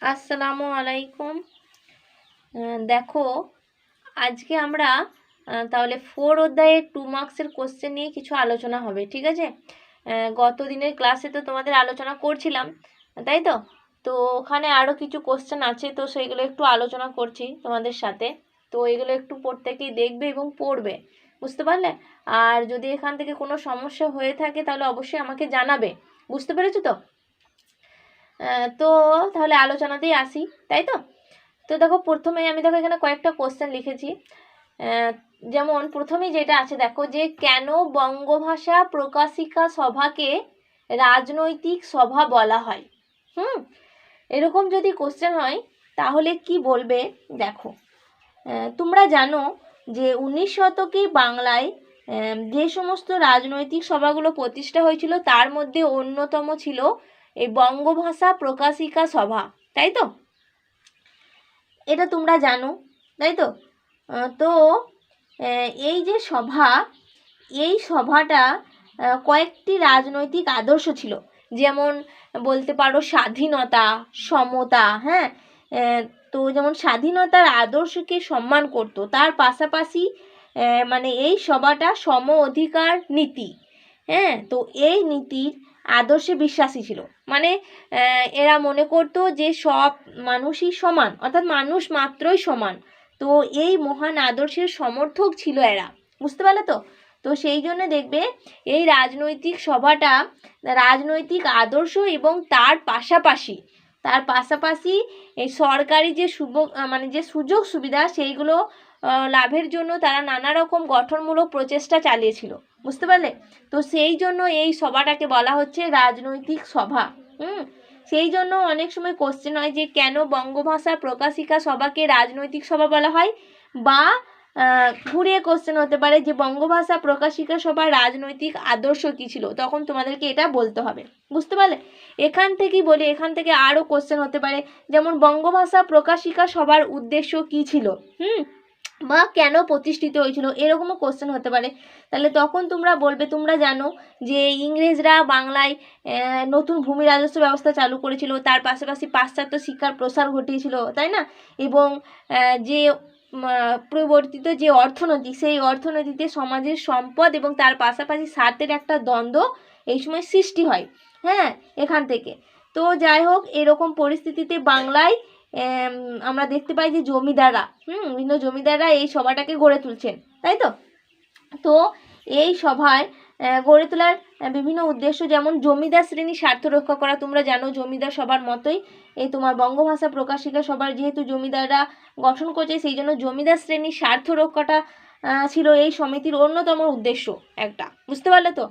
আসসালামু আলাইকুম। দেখো, আজকে আমরা তাহলে 4 অধ্যায়ের 2 মার্কসের কোশ্চেন নিয়ে কিছু আলোচনা হবে, ঠিক আছে? গত দিনের ক্লাসে তো তোমাদের আলোচনা করছিলাম, তাই তো? তো ওখানে আরও কিছু কোশ্চেন আছে, তো সেইগুলো একটু আলোচনা করছি তোমাদের সাথে। তো এগুলো একটু প্রত্যেকেই দেখবে এবং পড়বে, বুঝতে পারলে? আর যদি এখান থেকে কোনো সমস্যা হয়ে থাকে তাহলে অবশ্যই আমাকে জানাবে, বুঝতে পেরেছো তো? তো তাহলে আলোচনাতেই আসি, তাই তো? তো দেখো, প্রথমেই আমি দেখো এখানে কয়েকটা কোশ্চেন লিখেছি। যেমন প্রথমেই যেটা আছে দেখো, যে কেন বঙ্গভাষা প্রকাশিকা সভাকে রাজনৈতিক সভা বলা হয়। এরকম যদি কোশ্চেন হয় তাহলে কি বলবে দেখো। তোমরা জানো যে 19 শতকে বাংলায় যে সমস্ত রাজনৈতিক সভাগুলো প্রতিষ্ঠা হয়েছিল তার মধ্যে অন্যতম ছিল এই বঙ্গভাষা প্রকাশিকা সভা, তাই তো? এটা তোমরা জানো, তাই তো? তো এই যে সভা, এই সভাটা কয়েকটি রাজনৈতিক আদর্শ ছিল, যেমন বলতে পারো স্বাধীনতা, সমতা, হ্যাঁ। তো যেমন স্বাধীনতার আদর্শকে সম্মান করত, তার পাশাপাশি মানে এই সভাটা সম অধিকার নীতি, হ্যাঁ, তো এই নীতির আদর্শে বিশ্বাসী ছিল। মানে এরা মনে করতো যে সব মানুষই সমান, অর্থাৎ মানুষ মাত্রই সমান। তো এই মহান আদর্শের সমর্থক ছিল এরা, বুঝতে পারলে তো? তো সেই জন্য দেখবে এই রাজনৈতিক সভাটা রাজনৈতিক আদর্শ এবং তার পাশাপাশি এই সরকারি যে মানে যে সুযোগ সুবিধা সেইগুলো লাভের জন্য তারা নানা রকম গঠনমূলক প্রচেষ্টা চালিয়েছিল, বুঝতে পারলে? তো সেই জন্য এই সভাটাকে বলা হচ্ছে রাজনৈতিক সভা। সেই জন্য অনেক সময় কোশ্চেন হয় যে কেন বঙ্গভাষা প্রকাশিকা সভাকে রাজনৈতিক সভা বলা হয়, বা ঘুরিয়ে কোশ্চেন হতে পারে যে বঙ্গভাষা প্রকাশিকা সভার রাজনৈতিক আদর্শ কী ছিল, তখন তোমাদেরকে এটা বলতে হবে, বুঝতে পারলে? এখান থেকেই বলি, এখান থেকে আরও কোশ্চেন হতে পারে, যেমন বঙ্গভাষা প্রকাশিকা সভার উদ্দেশ্য কী ছিল, বা কেন প্রতিষ্ঠিত হয়েছিল, এরকমও কোশ্চেন হতে পারে। তাহলে তখন তোমরা বলবে, তোমরা জানো যে ইংরেজরা বাংলায় নতুন ভূমি রাজস্ব ব্যবস্থা চালু করেছিল, তার পাশাপাশি পাশ্চাত্য শিক্ষার প্রসার ঘটিয়েছিল, তাই না? এবং যে পরিবর্তিত যে অর্থনীতি, সেই অর্থনীতিতে সমাজের সম্পদ এবং তার পাশাপাশি স্বার্থের একটা দ্বন্দ্ব এই সময় সৃষ্টি হয়, হ্যাঁ, এখান থেকে। তো যাই হোক, এরকম পরিস্থিতিতে বাংলায় আমরা দেখতে পাই যে জমিদাররা, বিভিন্ন জমিদাররা এই সভাটাকে গড়ে তুলছেন, তাই তো? তো এই সভায় গড়ে তোলার বিভিন্ন উদ্দেশ্য, যেমন জমিদার শ্রেণীর স্বার্থ রক্ষা করা। তোমরা জানো জমিদার সভার মতোই এই তোমার বঙ্গভাষা প্রকাশিকা সভার যেহেতু জমিদাররা গঠন করছে, সেই জন্য জমিদার শ্রেণীর স্বার্থ রক্ষাটা ছিল এই সমিতির অন্যতম উদ্দেশ্য একটা, বুঝতে পারলে তো?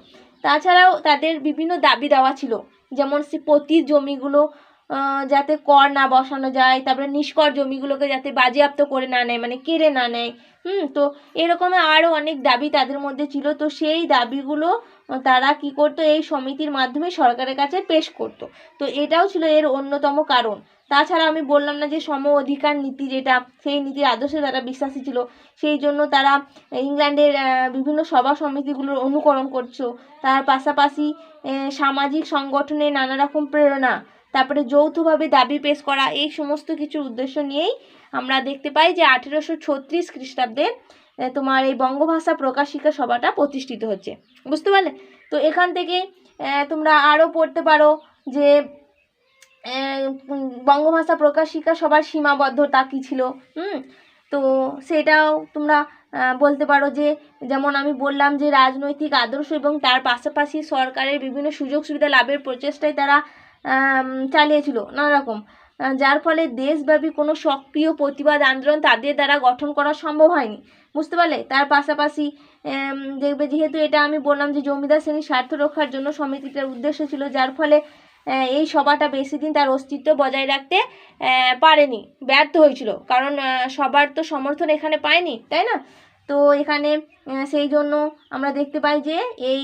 তাছাড়াও তাদের বিভিন্ন দাবি দেওয়া ছিল, যেমন সে পতির জমিগুলো যাতে কর না বসানো যায়, তারপরে নিষ্কর জমিগুলোকে যাতে বাজেয়াপ্ত করে না নেয়, মানে কেড়ে না নেয়। তো এরকম আরও অনেক দাবি তাদের মধ্যে ছিল। তো সেই দাবিগুলো তারা কি করতো, এই সমিতির মাধ্যমে সরকারের কাছে পেশ করতো। তো এটাও ছিল এর অন্যতম কারণ। তাছাড়া আমি বললাম না যে সম অধিকার নীতি, যেটা সেই নীতির আদর্শে তারা বিশ্বাসী ছিল, সেই জন্য তারা ইংল্যান্ডের বিভিন্ন সভা সমিতিগুলোর অনুকরণ করছো। তার পাশাপাশি সামাজিক সংগঠনে নানা রকম প্রেরণা, তারপরে যৌথভাবে দাবি পেশ করা, এই সমস্ত কিছু উদ্দেশ্য নিয়েই আমরা দেখতে পাই যে 1836 খ্রিস্টাব্দে তোমার এই বঙ্গভাষা প্রকাশিকা সভাটা প্রতিষ্ঠিত হচ্ছে, বুঝতে পারলে? তো এখান থেকে তোমরা আরও পড়তে পারো যে বঙ্গভাষা প্রকাশিকা সভার সীমাবদ্ধতা কী ছিল। তো সেটাও তোমরা বলতে পারো যে, যেমন আমি বললাম যে রাজনৈতিক আদর্শ এবং তার পাশাপাশি সরকারের বিভিন্ন সুযোগ সুবিধা লাভের প্রচেষ্টায় তারা চালিয়েছিল নানা রকম, যার ফলে দেশব্যাপী কোনো সক্রিয় প্রতিবাদ আন্দোলন তাদের দ্বারা গঠন করা সম্ভব হয়নি, বুঝতে পারলে? তার পাশাপাশি দেখবে যেহেতু এটা আমি বললাম যে জমিদার শ্রেণীর স্বার্থ রক্ষার জন্য সমিতিটার উদ্দেশ্য ছিল, যার ফলে এই সভাটা বেশি দিন তার অস্তিত্ব বজায় রাখতে পারেনি, ব্যর্থ হয়েছিল, কারণ সবার তো সমর্থন এখানে পায়নি, তাই না? তো এখানে সেই জন্য আমরা দেখতে পাই যে এই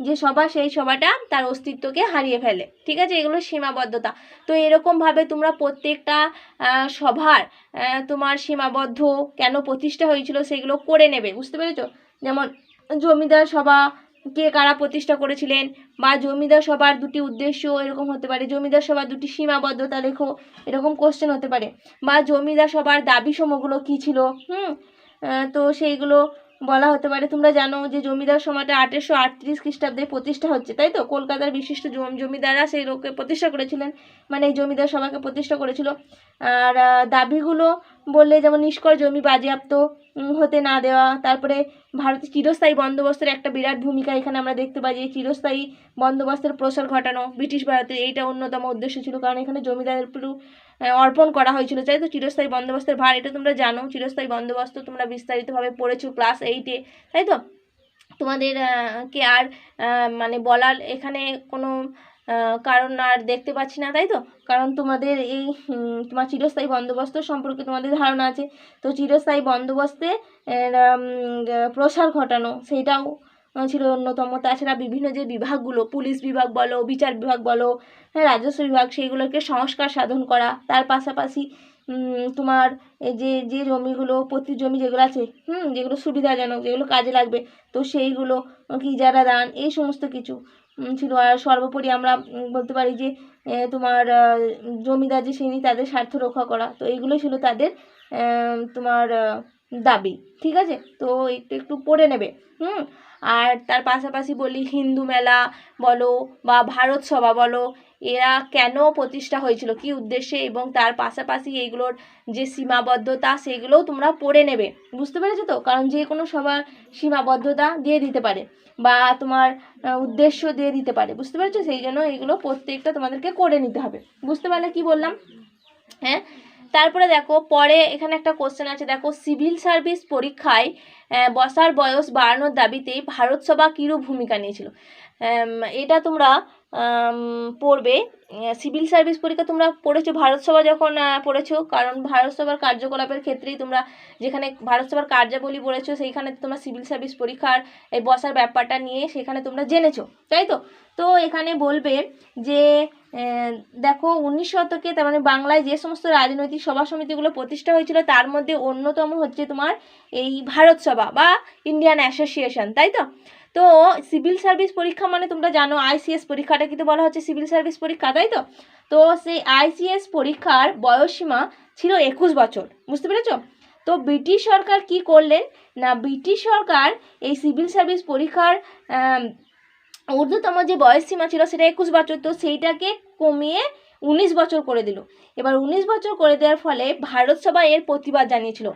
যে সভা, সেই সভাটা তার অস্তিত্বকে হারিয়ে ফেলে, ঠিক আছে? এগুলো সীমাবদ্ধতা। তো এরকমভাবে তোমরা প্রত্যেকটা সভার তোমার সীমাবদ্ধ কেন প্রতিষ্ঠা হয়েছিল সেগুলো করে নেবে, বুঝতে পেরেছো? যেমন জমিদার সভা, কে কারা প্রতিষ্ঠা করেছিলেন, বা জমিদার সভার দুটি উদ্দেশ্য এরকম হতে পারে, জমিদার সভার দুটি সীমাবদ্ধতা লেখো, এরকম কোশ্চেন হতে পারে, বা জমিদার সভার দাবি সমূহগুলো কী ছিল। তো সেইগুলো বলা হতে পারে। তোমরা জানো যে জমিদার সভাটা 1838 খ্রিস্টাব্দে প্রতিষ্ঠা হচ্ছে, তাই তো? কলকাতার বিশিষ্ট জমিদাররা সেই লোককে প্রতিষ্ঠা করেছিলেন, মানে এই জমিদার সভাকে প্রতিষ্ঠা করেছিল। আর দাবিগুলো বললে যেমন নিষ্কর জমি বাজেয়াপ্ত হতে না দেওয়া, তারপরে ভারতের চিরস্থায়ী বন্দোবস্তের একটা বিরাট ভূমিকা এখানে আমরা দেখতে পাই, যে চিরস্থায়ী বন্দোবস্তের প্রসার ঘটানো ব্রিটিশ ভারতের, এইটা অন্যতম উদ্দেশ্য ছিল, কারণ এখানে জমিদারের পুরো অর্পণ করা হয়েছিল, তাই তো? চিরস্থায়ী বন্দোবস্তের ভার, এটা তোমরা জানো। চিরস্থায়ী বন্দোবস্ত তোমরা বিস্তারিতভাবে পড়েছো ক্লাস 8-এ, তাই তো? তোমাদের কে আর মানে বলার এখানে কোনো কারণ আর দেখতে পাচ্ছি না, তাই তো? কারণ তোমাদের এই তোমার চিরস্থায়ী বন্দোবস্ত সম্পর্কে তোমাদের ধারণা আছে। তো চিরস্থায়ী বন্দোবস্তে প্রসার ঘটানো সেইটাও ছিল অন্যতম। তাছাড়া বিভিন্ন যে বিভাগগুলো, পুলিশ বিভাগ বলো, বিচার বিভাগ বলো, হ্যাঁ, রাজস্ব বিভাগ, সেইগুলোকে সংস্কার সাধন করা। তার পাশাপাশি তোমার এই যে জমিগুলো, প্রতি জমি যেগুলো আছে, যেগুলো সুবিধাজনক, যেগুলো কাজে লাগবে, তো সেইগুলো কি যারা দান, এই সমস্ত কিছু ছিল। আর সর্বোপরি আমরা বলতে পারি যে তোমার জমিদার যে শ্রেণী, তাদের স্বার্থ রক্ষা করা। তো এইগুলো ছিল তাদের তোমার দাবি, ঠিক আছে? তো একটু একটু পড়ে নেবে। আর তার পাশাপাশি বলি, হিন্দু মেলা বলো বা ভারত সভা বলো, এরা কেন প্রতিষ্ঠা হয়েছিল, কি উদ্দেশ্যে, এবং তার পাশাপাশি এইগুলোর যে সীমাবদ্ধতা, সেগুলোও তোমরা পড়ে নেবে। বুঝতে পেরেছো তো? কারণ যে কোনো সবার সীমাবদ্ধতা দিয়ে দিতে পারে, বা তোমার উদ্দেশ্য দিয়ে দিতে পারে। বুঝতে পেরেছো? সেই জন্য এগুলো প্রত্যেকটা তোমাদেরকে করে নিতে হবে। বুঝতে পারলে কি বললাম? হ্যাঁ। তারপরে দেখো, পরে এখানে একটা কোশ্চেন আছে, দেখো, সিভিল সার্ভিস পরীক্ষায় বসার বয়স বাড়ানোর দাবিতে ভারত সভা কিরূপ ভূমিকা নিয়েছিল। এটা তোমরা পড়বে। সিভিল সার্ভিস পরীক্ষা তোমরা পড়েছো ভারত সভা যখন পড়েছো, কারণ ভারত সভার কার্যকলাপের ক্ষেত্রেই তোমরা যেখানে ভারত সভার কার্যাবলী পড়েছো, সেইখানে তোমরা সিভিল সার্ভিস পরীক্ষার এই বসার ব্যাপারটা নিয়ে সেখানে তোমরা জেনেছো, তাই তো? তো এখানে বলবে যে দেখো, 19 শতকে, তার মানে বাংলায় যে সমস্ত রাজনৈতিক সভা সমিতিগুলো প্রতিষ্ঠা হয়েছিল, তার মধ্যে অন্যতম হচ্ছে তোমার এই ভারত সভা বা ইন্ডিয়ান অ্যাসোসিয়েশন, তাই তো? তো সিভিল সার্ভিস পরীক্ষা মানে তোমরা জানো, আইসিএস পরীক্ষাটা কিন্তু বলা হচ্ছে সিভিল সার্ভিস পরীক্ষা, তাই তো? তো সেই আইসিএস পরীক্ষার বয়সসীমা ছিল 21 বছর। বুঝতে পেরেছো? তো ব্রিটিশ সরকার কি করলেন না, ব্রিটিশ সরকার এই সিভিল সার্ভিস পরীক্ষার ঊর্ধ্বতম যে বয়সসীমা ছিল সেটা 21 বছর, তো সেইটাকে কমিয়ে 19 বছর করে দিল। এবার 19 বছর করে দেওয়ার ফলে ভারত সভা এর প্রতিবাদ জানিয়েছিল।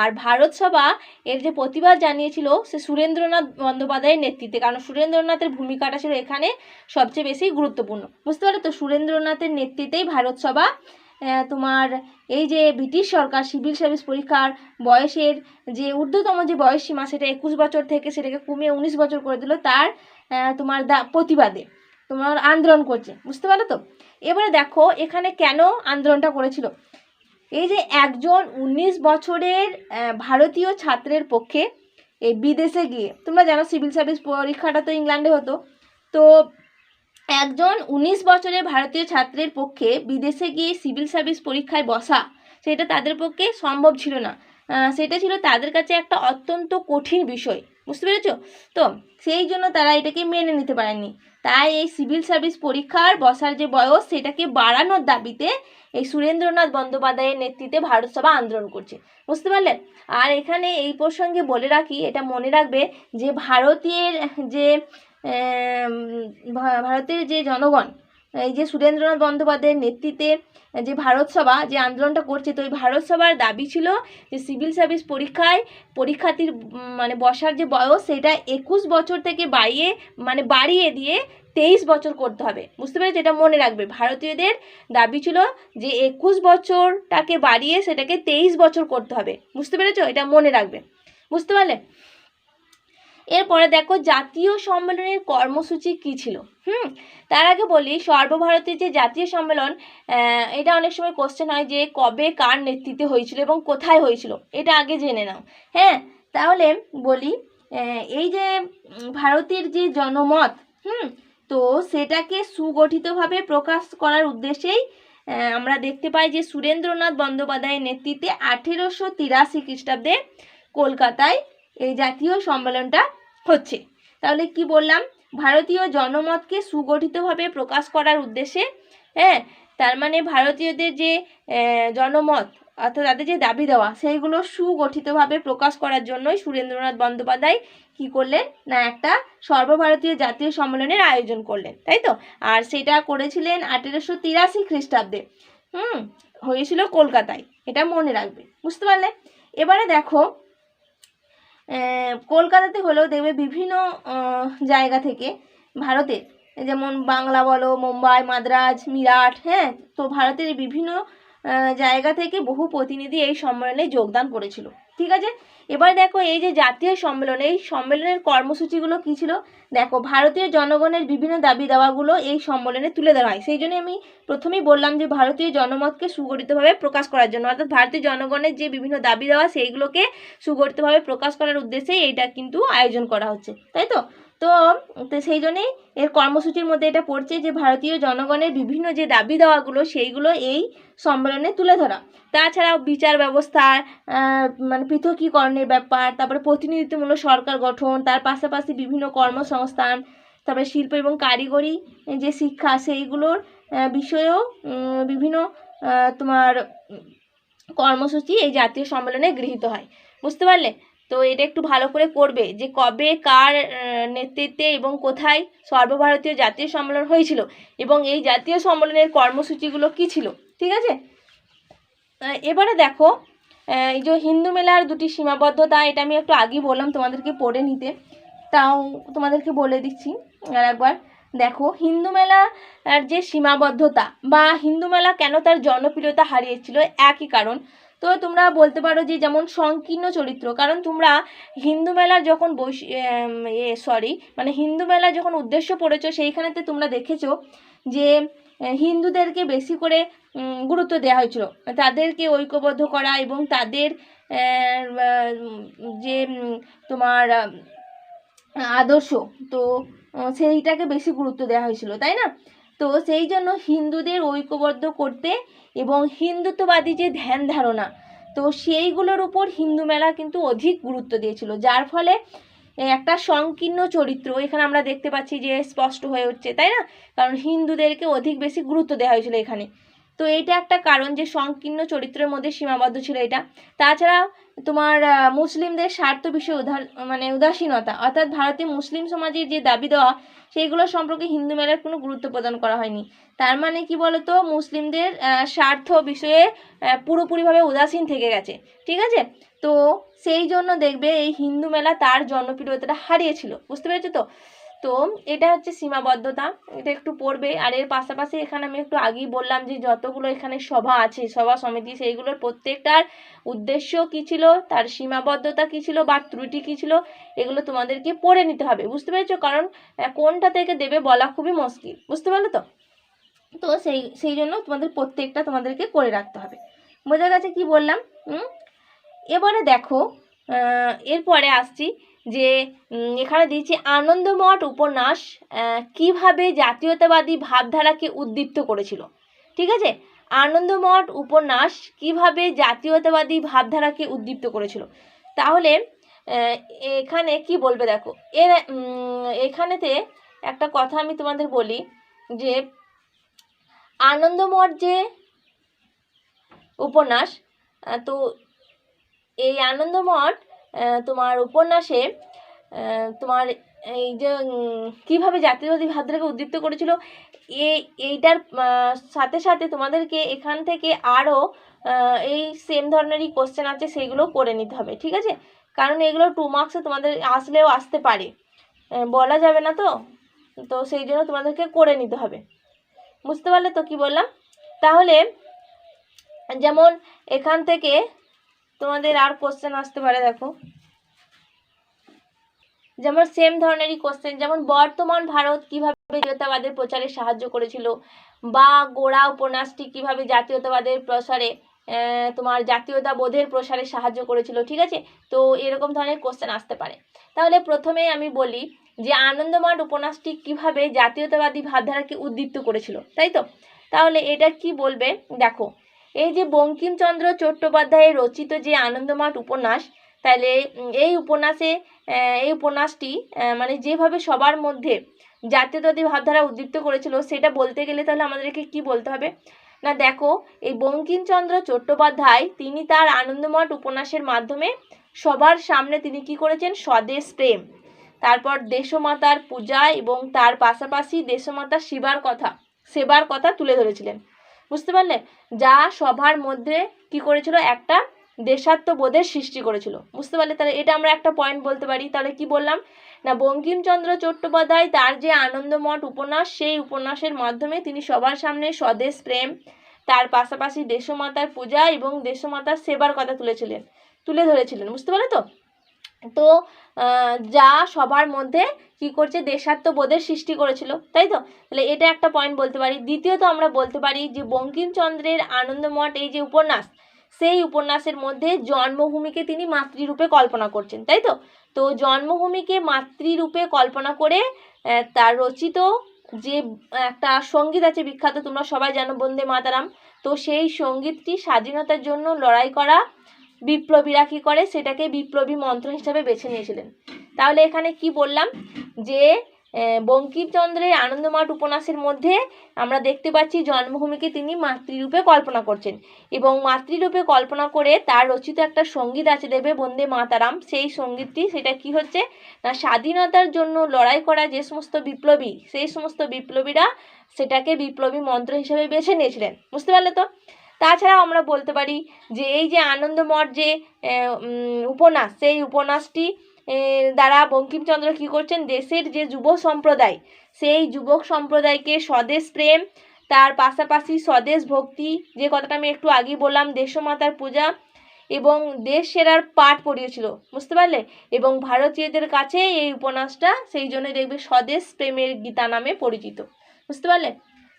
আর ভারত সভা এর যে প্রতিবাদ জানিয়েছিল, সে সুরেন্দ্রনাথ বন্দ্যোপাধ্যায়ের নেতৃত্বে, কারণ সুরেন্দ্রনাথের ভূমিকাটা ছিল এখানে সবচেয়ে বেশি গুরুত্বপূর্ণ। বুঝতে পারলে তো? সুরেন্দ্রনাথের নেতৃত্বেই ভারত সভা তোমার এই যে ব্রিটিশ সরকার সিভিল সার্ভিস পরীক্ষার বয়সের যে ঊর্ধ্বতম যে বয়সসীমা, সেটা 21 বছর থেকে সেটাকে কমিয়ে 19 বছর করে দিল, তার তোমার প্রতিবাদে তোমার আন্দোলন করছে। বুঝতে পারলে তো? এবারে দেখো, এখানে কেন আন্দোলনটা করেছিল। এই যে একজন 19 বছরের ভারতীয় ছাত্রের পক্ষে এই বিদেশে গিয়ে, তোমরা জানো সিভিল সার্ভিস পরীক্ষাটা তো ইংল্যান্ডে হতো, তো একজন 19 বছরের ভারতীয় ছাত্রের পক্ষে বিদেশে গিয়ে সিভিল সার্ভিস পরীক্ষায় বসা, সেটা তাদের পক্ষে সম্ভব ছিল না। সেটা ছিল তাদের কাছে একটা অত্যন্ত কঠিন বিষয়। বুঝতে পেরেছো? তো সেই জন্য তারা এটাকে মেনে নিতে পারেনি। তাই এই সিভিল সার্ভিস পরীক্ষার বসার যে বয়স, সেটাকে বাড়ানোর দাবিতে এই সুরেন্দ্রনাথ বন্দ্যোপাধ্যায়ের নেতৃত্বে ভারত সভা আন্দোলন করছে। বুঝতে পারলে? আর এখানে এই প্রসঙ্গে বলে রাখি, এটা মনে রাখবে যে ভারতের যে জনগণ, এই যে সুরেন্দ্রনাথ বন্দ্যোপাধ্যায়ের নেতৃত্বে যে ভারত সভা যে আন্দোলনটা করছে, তো ওই ভারত সভার দাবি ছিল যে সিভিল সার্ভিস পরীক্ষার্থীর মানে বসার যে বয়স, সেটা 21 বছর থেকে বাড়িয়ে দিয়ে 23 বছর করতে হবে। বুঝতে পেরেছি? এটা মনে রাখবে, ভারতীয়দের দাবি ছিল যে 21 বছরটাকে বাড়িয়ে সেটাকে 23 বছর করতে হবে। বুঝতে পেরেছো? এটা মনে রাখবে। বুঝতে পারলে? এরপরে দেখো, জাতীয় সম্মেলনের কর্মসূচি কী ছিল। তার আগে বলি, সর্বভারতীয় যে জাতীয় সম্মেলন, এটা অনেক সময় কোশ্চেন হয় যে কবে কার নেতৃত্বে হয়েছিল এবং কোথায় হয়েছিল, এটা আগে জেনে নাও। হ্যাঁ, তাহলে বলি, এই যে ভারতের যে জনমত, তো সেটাকে সুগঠিতভাবে প্রকাশ করার উদ্দেশ্যেই আমরা দেখতে পাই যে সুরেন্দ্রনাথ বন্দ্যোপাধ্যায়ের নেতৃত্বে 1883 খ্রিস্টাব্দে কলকাতায় এই জাতীয় সম্মেলনটা হচ্ছে। তাহলে কি বললাম, ভারতীয় জনমতকে সুগঠিতভাবে প্রকাশ করার উদ্দেশ্যে, হ্যাঁ, তার মানে ভারতীয়দের যে জনমত অর্থাৎ তাদের যে দাবি দেওয়া সেইগুলো সুগঠিতভাবে প্রকাশ করার জন্যই সুরেন্দ্রনাথ বন্দ্যোপাধ্যায় কি করলেন না একটা সর্বভারতীয় জাতীয় সম্মেলনের আয়োজন করলেন, তাই তো। আর সেটা করেছিলেন 1883 খ্রিস্টাব্দে, হয়েছিল কলকাতায়, এটা মনে রাখবে, বুঝতে পারলে। এবারে দেখো কলকাতাতে হলেও দেখবে বিভিন্ন জায়গা থেকে ভারতের, যেমন বাংলা বলো, মুম্বাই, মাদ্রাজ, মিরাট, হ্যাঁ, তো ভারতের বিভিন্ন জায়গা থেকে বহু প্রতিনিধি এই সম্মেলনে যোগদান করেছিল, ঠিক আছে। এবার দেখো এই যে জাতীয় সম্মেলন, এই সম্মেলনের কর্মসূচিগুলো কী ছিল, দেখো ভারতীয় জনগণের বিভিন্ন দাবি দাওয়াগুলো এই সম্মেলনে তুলে ধরা হয়। সেই জন্য আমি প্রথমেই বললাম যে ভারতীয় জনমতকে সুগঠিতভাবে প্রকাশ করার জন্য, অর্থাৎ ভারতীয় জনগণের যে বিভিন্ন দাবি দেওয়া সেইগুলোকে সুগঠিতভাবে প্রকাশ করার উদ্দেশ্যে এইটা কিন্তু আয়োজন করা হচ্ছে, তাই তো। তো সেই জন্যেই এর কর্মসূচির মধ্যে এটা পড়ছে যে ভারতীয় জনগণের বিভিন্ন যে দাবি দেওয়াগুলো সেইগুলো এই সম্মেলনে তুলে ধরা। তাছাড়াও বিচার ব্যবস্থা, মানে পৃথকীকরণের ব্যাপার, তারপরে প্রতিনিধিত্বমূলক সরকার গঠন, তার পাশাপাশি বিভিন্ন কর্মসংস্থান, তারপরে শিল্প এবং কারিগরি যে শিক্ষা সেইগুলোর বিষয়েও বিভিন্ন তোমার কর্মসূচি এই জাতীয় সম্মেলনে গৃহীত হয়, বুঝতে পারলে। তো এটা একটু ভালো করে করবে যে কবে কার নেতৃত্বে এবং কোথায় সর্বভারতীয় জাতীয় সম্মেলন হয়েছিল এবং এই জাতীয় সম্মেলনের কর্মসূচিগুলো কী ছিল, ঠিক আছে। এবারে দেখো এই যে হিন্দু মেলার দুটি সীমাবদ্ধতা, এটা আমি একটু আগেই বললাম তোমাদেরকে পড়ে নিতে, তাও তোমাদেরকে বলে দিচ্ছি আর একবার। দেখো হিন্দু মেলার যে সীমাবদ্ধতা বা হিন্দু মেলা কেন তার জনপ্রিয়তা হারিয়েছিল, একই কারণ। তো তোমরা বলতে পারো যে যেমন সংকীর্ণ চরিত্র, কারণ তোমরা হিন্দু মেলার যখন হিন্দু মেলার যখন উদ্দেশ্য পড়েছো সেইখানেতে তোমরা দেখেছো যে হিন্দুদেরকে বেশি করে গুরুত্ব দেওয়া হয়েছিল, তাদেরকে ঐক্যবদ্ধ করা এবং তাদের যে তোমার আদর্শ, তো সেইটাকে বেশি গুরুত্ব দেওয়া হয়েছিল, তাই না। তো সেই জন্য হিন্দুদের ঐক্যবদ্ধ করতে এবং হিন্দুত্ববাদী যে ধ্যান ধারণা, তো সেইগুলোর উপর হিন্দু মেলা কিন্তু অধিক গুরুত্ব দিয়েছিল, যার ফলে একটা সংকীর্ণ চরিত্র এখানে আমরা দেখতে পাচ্ছি যে স্পষ্ট হয়ে উঠছে, তাই না, কারণ হিন্দুদেরকে অধিক বেশি গুরুত্ব দেওয়া হয়েছিল এখানে। তো এইটা একটা কারণ যে সংকীর্ণ চরিত্রের মধ্যে সীমাবদ্ধ ছিল এটা। তাছাড়া তোমার মুসলিমদের স্বার্থ বিষয়ে উদাসীনতা, অর্থাৎ ভারতীয় মুসলিম সমাজের যে দাবি দেওয়া সেইগুলো সম্পর্কে হিন্দু মেলার কোনো গুরুত্ব প্রদান করা হয়নি। তার মানে কি বলতো, মুসলিমদের স্বার্থ বিষয়ে পুরোপুরিভাবে উদাসীন থেকে গেছে, ঠিক আছে। তো সেই জন্য দেখবে এই হিন্দু মেলা তার জনপ্রিয়তাটা হারিয়েছিল, বুঝতে পেরেছো তো। তো এটা হচ্ছে সীমাবদ্ধতা, এটা একটু পড়বে। আর এর পাশাপাশি এখানে আমি একটু আগেই বললাম যে যতগুলো এখানে সভা আছে, সভা সমিতি, সেইগুলোর প্রত্যেকটার উদ্দেশ্য কী ছিল, তার সীমাবদ্ধতা কী ছিল বা ত্রুটি কী ছিল, এগুলো তোমাদেরকে পড়ে নিতে হবে, বুঝতে পেরেছো। কারণ কোনটা থেকে দেবে বলা খুবই মুশকিল, বুঝতে পারলে তো। তো সেই জন্য তোমাদের প্রত্যেকটা তোমাদেরকে করে রাখতে হবে, বোঝা গেছে কি বললাম। এবারে দেখো এরপরে আসছি যে এখানে দিয়েছি আনন্দমঠ উপন্যাস কিভাবে জাতীয়তাবাদী ভাবধারাকে উদ্দীপ্ত করেছিল, ঠিক আছে। আনন্দমঠ উপন্যাস কিভাবে জাতীয়তাবাদী ভাবধারাকে উদ্দীপ্ত করেছিল, তাহলে এখানে কি বলবে দেখো। এখানেতে একটা কথা আমি তোমাদের বলি যে আনন্দমঠ যে উপন্যাস, তো এই আনন্দমঠ তোমার উপন্যাসে তোমার এই যে কীভাবে জাতীয়তাবাদী ভাবধারাকে উদ্দীপ্ত করেছিল, এইটার সাথে সাথে তোমাদেরকে এখান থেকে আরও এই সেম ধরনেরই কোশ্চেন আছে, সেইগুলো করে নিতে হবে, ঠিক আছে। কারণ এগুলো 2 মার্কসে তোমাদের আসলেও আসতে পারে, বলা যাবে না তো, তো সেই জন্য তোমাদেরকে করে নিতে হবে, বুঝতে পারলে তো কি বললাম। তাহলে যেমন এখান থেকে তোমাদের আর কোশ্চেন আসতে পারে, দেখো যেমন সেম ধরনেরই কোশ্চেন, যেমন বর্তমান ভারত কিভাবে জাতীয়তাবাদের প্রচারে সাহায্য করেছিল, বা গোড়া উপন্যাসটি কিভাবে জাতীয়তাবাদের প্রসারে তোমার জাতীয়তাবোধের প্রসারে সাহায্য করেছিল, ঠিক আছে। তো এরকম ধরনের কোশ্চেন আসতে পারে। তাহলে প্রথমেই আমি বলি যে আনন্দমঠ উপন্যাসটি কিভাবে জাতীয়তাবাদী ভাবধারাকে উদ্দীপ্ত করেছিল, তাই তো। তাহলে এটা কি বলবে দেখো, এই যে বঙ্কিমচন্দ্র চট্টোপাধ্যায়ের রচিত যে আনন্দমঠ উপন্যাস, তাহলে এই উপন্যাসে এই উপন্যাসটি মানে যেভাবে সবার মধ্যে জাতীয়তাবাদী ভাবধারা উদ্দীপ্ত করেছিল, সেটা বলতে গেলে তাহলে আমাদেরকে কি বলতে হবে না, দেখো এই বঙ্কিমচন্দ্র চট্টোপাধ্যায় তিনি তার আনন্দমঠ উপন্যাসের মাধ্যমে সবার সামনে তিনি কি করেছেন, স্বদেশ প্রেম, তারপর দেশমাতার পূজা এবং তার পাশাপাশি দেশমাতার সেবার কথা তুলে ধরেছিলেন। বুঝতে পারলে? যা সবার মধ্যে কি করেছিল, একটা দেশাত্মবোধের সৃষ্টি করেছিল। বুঝতে পারলে? তাহলে এটা আমরা একটা পয়েন্ট বলতে পারি। তাহলে কি বললাম না, বঙ্কিমচন্দ্র চট্টোপাধ্যায় তার যে আনন্দমঠ উপন্যাস, সেই উপন্যাসের মাধ্যমে তিনি সবার সামনে স্বদেশ প্রেম, তার পাশাপাশি দেশমাতার পূজা এবং দেশমাতার সেবার কথা তুলে ধরেছিলেন। বুঝতে পারলে তো? তো যা সবার মধ্যে কি করছে, দেশাত্মবোধের সৃষ্টি করেছিল, তাই তো? তাহলে এটা একটা পয়েন্ট বলতে পারি। দ্বিতীয়ত আমরা বলতে পারি যে বঙ্কিমচন্দ্রের আনন্দমঠ এই যে উপন্যাস, সেই উপন্যাসের মধ্যে জন্মভূমিকে তিনি মাতৃরূপে কল্পনা করছেন, তাই তো? তো জন্মভূমিকে মাতৃরূপে কল্পনা করে তার রচিত যে একটা সঙ্গীত আছে বিখ্যাত, তোমরা সবাই জানো, বন্দে মাতারাম। তো সেই সঙ্গীতটি স্বাধীনতার জন্য লড়াই করা বিপ্লবীরা কী করে, সেটাকে বিপ্লবী মন্ত্র হিসাবে বেছে নিয়েছিলেন। তাহলে এখানে কি বললাম যে বঙ্কিমচন্দ্রের আনন্দমঠ উপন্যাসের মধ্যে আমরা দেখতে পাচ্ছি জন্মভূমিকে তিনি মাতৃরূপে কল্পনা করছেন, এবং মাতৃরূপে কল্পনা করে তার রচিত একটা সঙ্গীত আছে দেবে, বন্দে মাতারাম। সেই সঙ্গীতটি সেটা কি হচ্ছে না, স্বাধীনতার জন্য লড়াই করা যে সমস্ত বিপ্লবী, সেই সমস্ত বিপ্লবীরা সেটাকে বিপ্লবী মন্ত্র হিসেবে বেছে নিয়েছিলেন। বুঝতে পারলে তো? তাছাড়াও আমরা বলতে পারি যে এই যে আনন্দমঠ যে উপন্যাস, সেই উপন্যাসটি দ্বারা বঙ্কিমচন্দ্র কী করছেন, দেশের যে যুব সম্প্রদায়, সেই যুবক সম্প্রদায়কে স্বদেশ প্রেম, তার পাশাপাশি স্বদেশ ভক্তি, যে কথাটা আমি একটু আগেই বললাম, দেশমাতার পূজা এবং দেশ সেরার পাঠ পড়িয়েছিল। বুঝতে পারলে? এবং ভারতীয়দের কাছে এই উপন্যাসটা সেই জন্য দেখবে স্বদেশ প্রেমের গীতা নামে পরিচিত। বুঝতে পারলে?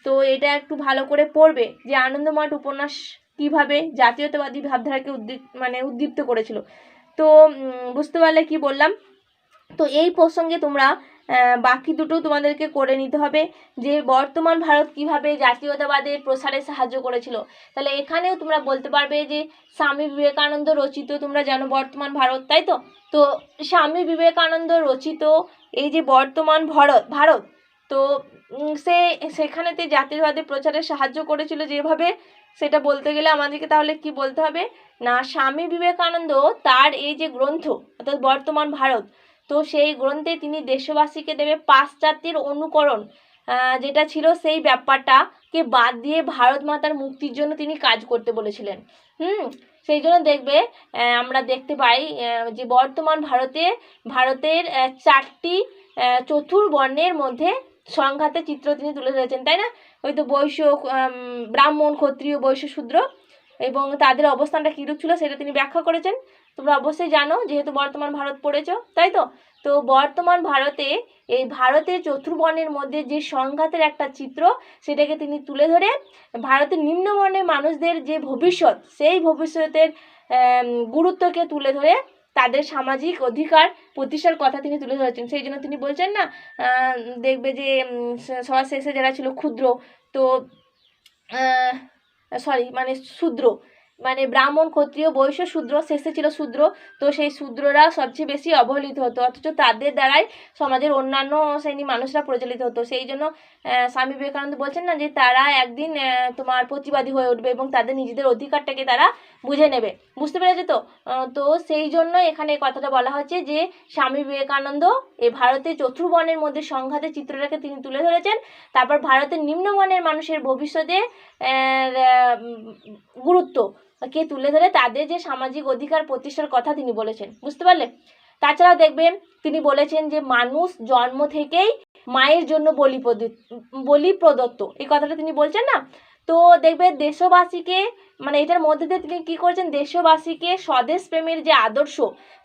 তো এটা একটু ভালো করে পড়বে যে আনন্দমঠ উপন্যাস কীভাবে জাতীয়তাবাদী ভাবধারাকে উদ্দীপ্ত করেছিল। তো বুঝতে পারলে কি বললাম? তো এই প্রসঙ্গে তোমরা বাকি দুটো তোমাদেরকে করে নিতে হবে যে বর্তমান ভারত কিভাবে জাতীয়তাবাদের প্রসারে সাহায্য করেছিল। তাহলে এখানেও তোমরা বলতে পারবে যে স্বামী বিবেকানন্দ রচিত, তোমরা জানো, বর্তমান ভারত, তাই তো? তো স্বামী বিবেকানন্দ রচিত এই যে বর্তমান ভারত, তো সেখানেতে জাতীয়তাবাদের প্রচারে সাহায্য করেছিল যেভাবে, সেটা বলতে গেলে আমাদেরকে তাহলে কি বলতে হবে না, স্বামী বিবেকানন্দ তার এই যে গ্রন্থ অর্থাৎ বর্তমান ভারত, তো সেই গ্রন্থে তিনি দেশবাসীকে দেবে পাশ্চাত্যের অনুকরণ যেটা ছিল সেই ব্যাপারটাকে বাদ দিয়ে ভারত মাতার মুক্তির জন্য তিনি কাজ করতে বলেছিলেন। সেই জন্য দেখবে আমরা দেখতে পাই যে বর্তমান ভারতের 4টি চতুর্বর্ণের মধ্যে সংঘাতের চিত্র তিনি তুলে ধরেছেন, তাই না? হয়তো বৈশ্য, ব্রাহ্মণ, ক্ষত্রিয়, বৈশ্য, শূদ্র এবং তাদের অবস্থানটা কীরূপ ছিল সেটা তিনি ব্যাখ্যা করেছেন। তোমরা অবশ্যই জানো, যেহেতু বর্তমান ভারত পড়েছো, তাই তো? তো বর্তমান ভারতে এই ভারতের চতুর্বর্ণের মধ্যে যে সংঘাতের একটা চিত্র, সেটাকে তিনি তুলে ধরে ভারতের নিম্নবর্ণের মানুষদের যে ভবিষ্যৎ, সেই ভবিষ্যতের গুরুত্বকে তুলে ধরে তাদের সামাজিক অধিকার প্রতিষ্ঠার কথা তিনি তুলে ধরেছেন। সেই জন্য তিনি বলছেন না, দেখবে যে সবার শেষে যারা ছিল ক্ষুদ্র, তো শূদ্র, ব্রাহ্মণ, ক্ষত্রিয়, বৈশ্য, শূদ্র, শেষে ছিল শূদ্র, তো সেই শূদ্ররা সবচেয়ে বেশি অবহেলিত হতো, অথচ তাদের দ্বারাই সমাজের অন্যান্য শ্রেণী মানুষরা প্রচলিত হতো। সেই জন্য স্বামী বিবেকানন্দ বলছেন না যে তারা একদিন তোমার প্রতিবাদী হয়ে উঠবে এবং তাদের নিজেদের অধিকারটাকে তারা বুঝে নেবে। বুঝতে পেরেছে তো? তো সেই জন্য এখানে কথাটা বলা হচ্ছে যে স্বামী বিবেকানন্দ এই ভারতের চতুর্বর্ণের মধ্যে সংঘাতের চিত্রটাকে তিনি তুলে ধরেছেন, তারপর ভারতের নিম্নবর্ণের মানুষের ভবিষ্যতে গুরুত্বকে তুলে ধরে তাদের যে সামাজিক অধিকার প্রতিষ্ঠার কথা তিনি বলেছেন। বুঝতে পারলে? তাছাড়াও দেখবেন তিনি বলেছেন যে মানুষ জন্ম থেকেই মায়ের জন্য বলি প্রদত্ত, এই কথাটা তিনি বলছেন না। তো দেখবে দেশবাসীকে এটার মধ্যে দিয়ে তিনি কী করছেন, দেশবাসীকে স্বদেশ প্রেমের যে আদর্শ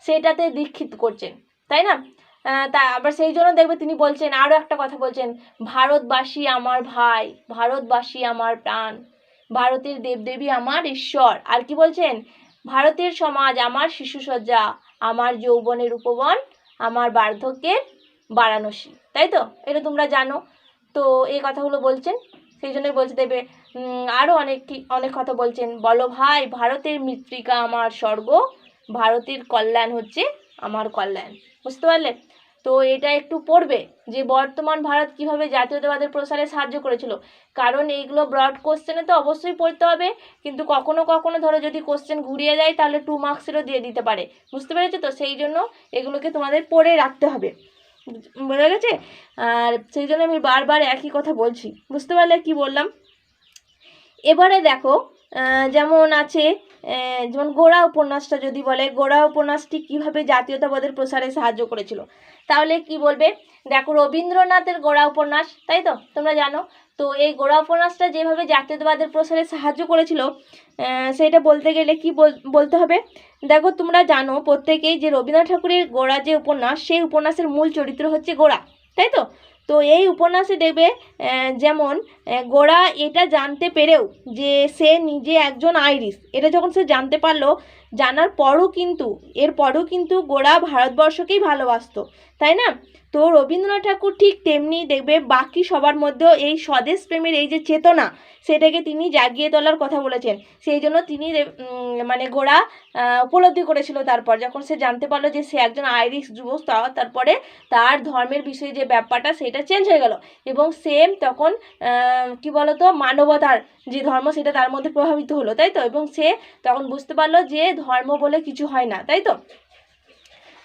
সেটাতে দীক্ষিত করছেন, তাই না? তা আবার সেই জন্য দেখবে তিনি বলছেন, আরও একটা কথা বলছেন, ভারতবাসী আমার ভাই, ভারতবাসী আমার প্রাণ, ভারতের দেবদেবী আমার ঈশ্বর। আর কি বলছেন, ভারতের সমাজ আমার শিশুসজ্জা, আমার যৌবনের উপবন, আমার বার্ধক্যের বারাণসী, তাই তো? এটা তোমরা জানো। তো এই কথাগুলো বলছেন, সেই জন্যই বলতে দেবে আরও অনেক কথা বলছেন, বলো ভাই ভারতের মৃত্তিকা আমার স্বর্গ, ভারতের কল্যাণ হচ্ছে আমার কল্যাণ। বুঝতে পারলে? তো এটা একটু পড়বে যে বর্তমান ভারত কিভাবে জাতীয়তাবাদের প্রসারে সাহায্য করেছিল, কারণ এইগুলো ব্রড কোশ্চেনে তো অবশ্যই পড়তে হবে, কিন্তু কখনো কখনো ধরো যদি কোশ্চেন ঘুরিয়ে যায় তাহলে 2 মার্কসেরও দিয়ে দিতে পারে। বুঝতে পেরেছো তো? সেই জন্য এগুলোকে তোমাদের পড়ে রাখতে হবে, বোঝা গেছে? আর সেই জন্য আমি বারবার একই কথা বলছি। বুঝতে পারলে কি বললাম? এবারে দেখো যেমন আছে, যেমন গোড়া উপন্যাসটা যদি বলে, গোড়া উপন্যাসটি কিভাবে জাতীয়তাবাদের প্রসারে সাহায্য করেছিল, তাহলে কি বলবে? দেখো রবীন্দ্রনাথের গোড়া উপন্যাস, তাই তো তোমরা জানো। তো এই গোড়া উপন্যাসটা যেভাবে জাতীয়তাবাদের প্রসারে সাহায্য করেছিল সেটা বলতে গেলে কি বলতে হবে? দেখো তোমরা জানো প্রত্যেকেই যে রবীন্দ্রনাথ ঠাকুরের গোড়া যে উপন্যাস, সেই উপন্যাসের মূল চরিত্র হচ্ছে গোড়া, তাই তো? তো এই উপন্যাসে দেখবে যেমন গোড়া এটা জানতে পেরেও যে সে নিজে একজন আইরিশ, এটা যখন সে জানতে পারলো, জানার পরও কিন্তু এরপরও কিন্তু গোড়া ভারতবর্ষকেই ভালোবাসতো, তাই না? তো রবীন্দ্রনাথ ঠাকুর ঠিক তেমনি দেখবে বাকি সবার মধ্যেও এই স্বদেশ প্রেমের এই যে চেতনা, সেটাকে তিনি জাগিয়ে তোলার কথা বলেছেন। সেই জন্য তিনি মানে গোড়া উপলব্ধি করেছিল তারপর যখন সে জানতে পারলো যে সে একজন আইরিশ যুবক, তারপরে তার ধর্মের বিষয়ে যে ব্যাপারটা সেটা চেঞ্জ হয়ে গেল, এবং সেম তখন কি বলতো মানবতার যে ধর্ম সেটা তার মধ্যে প্রভাবিত হলো, তাই তো? এবং সে তখন বুঝতে পারলো যে ধর্ম বলে কিছু হয় না, তাই তো?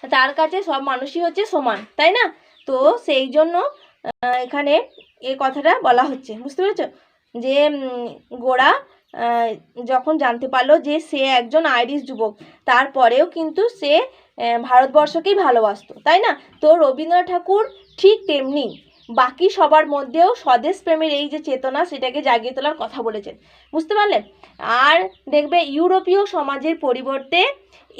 তার কাছে সব মানুষই হচ্ছে সমান, তাই না? তো সেই জন্য এখানে এই কথাটা বলা হচ্ছে। বুঝতে পেরেছো? যে গোড়া যখন জানতে পারলো যে সে একজন আইরিশ যুবক, তারপরেও কিন্তু সে ভারতবর্ষকেই ভালোবাসতো, তাই না? তো রবীন্দ্রনাথ ঠাকুর ঠিক তেমনি বাকি সবার মধ্যেও স্বদেশ প্রেমের এই যে চেতনা সেটাকে জাগিয়ে তোলার কথা বলেছেন। বুঝতে পারলেন? আর দেখবে ইউরোপীয় সমাজের পরিবর্তে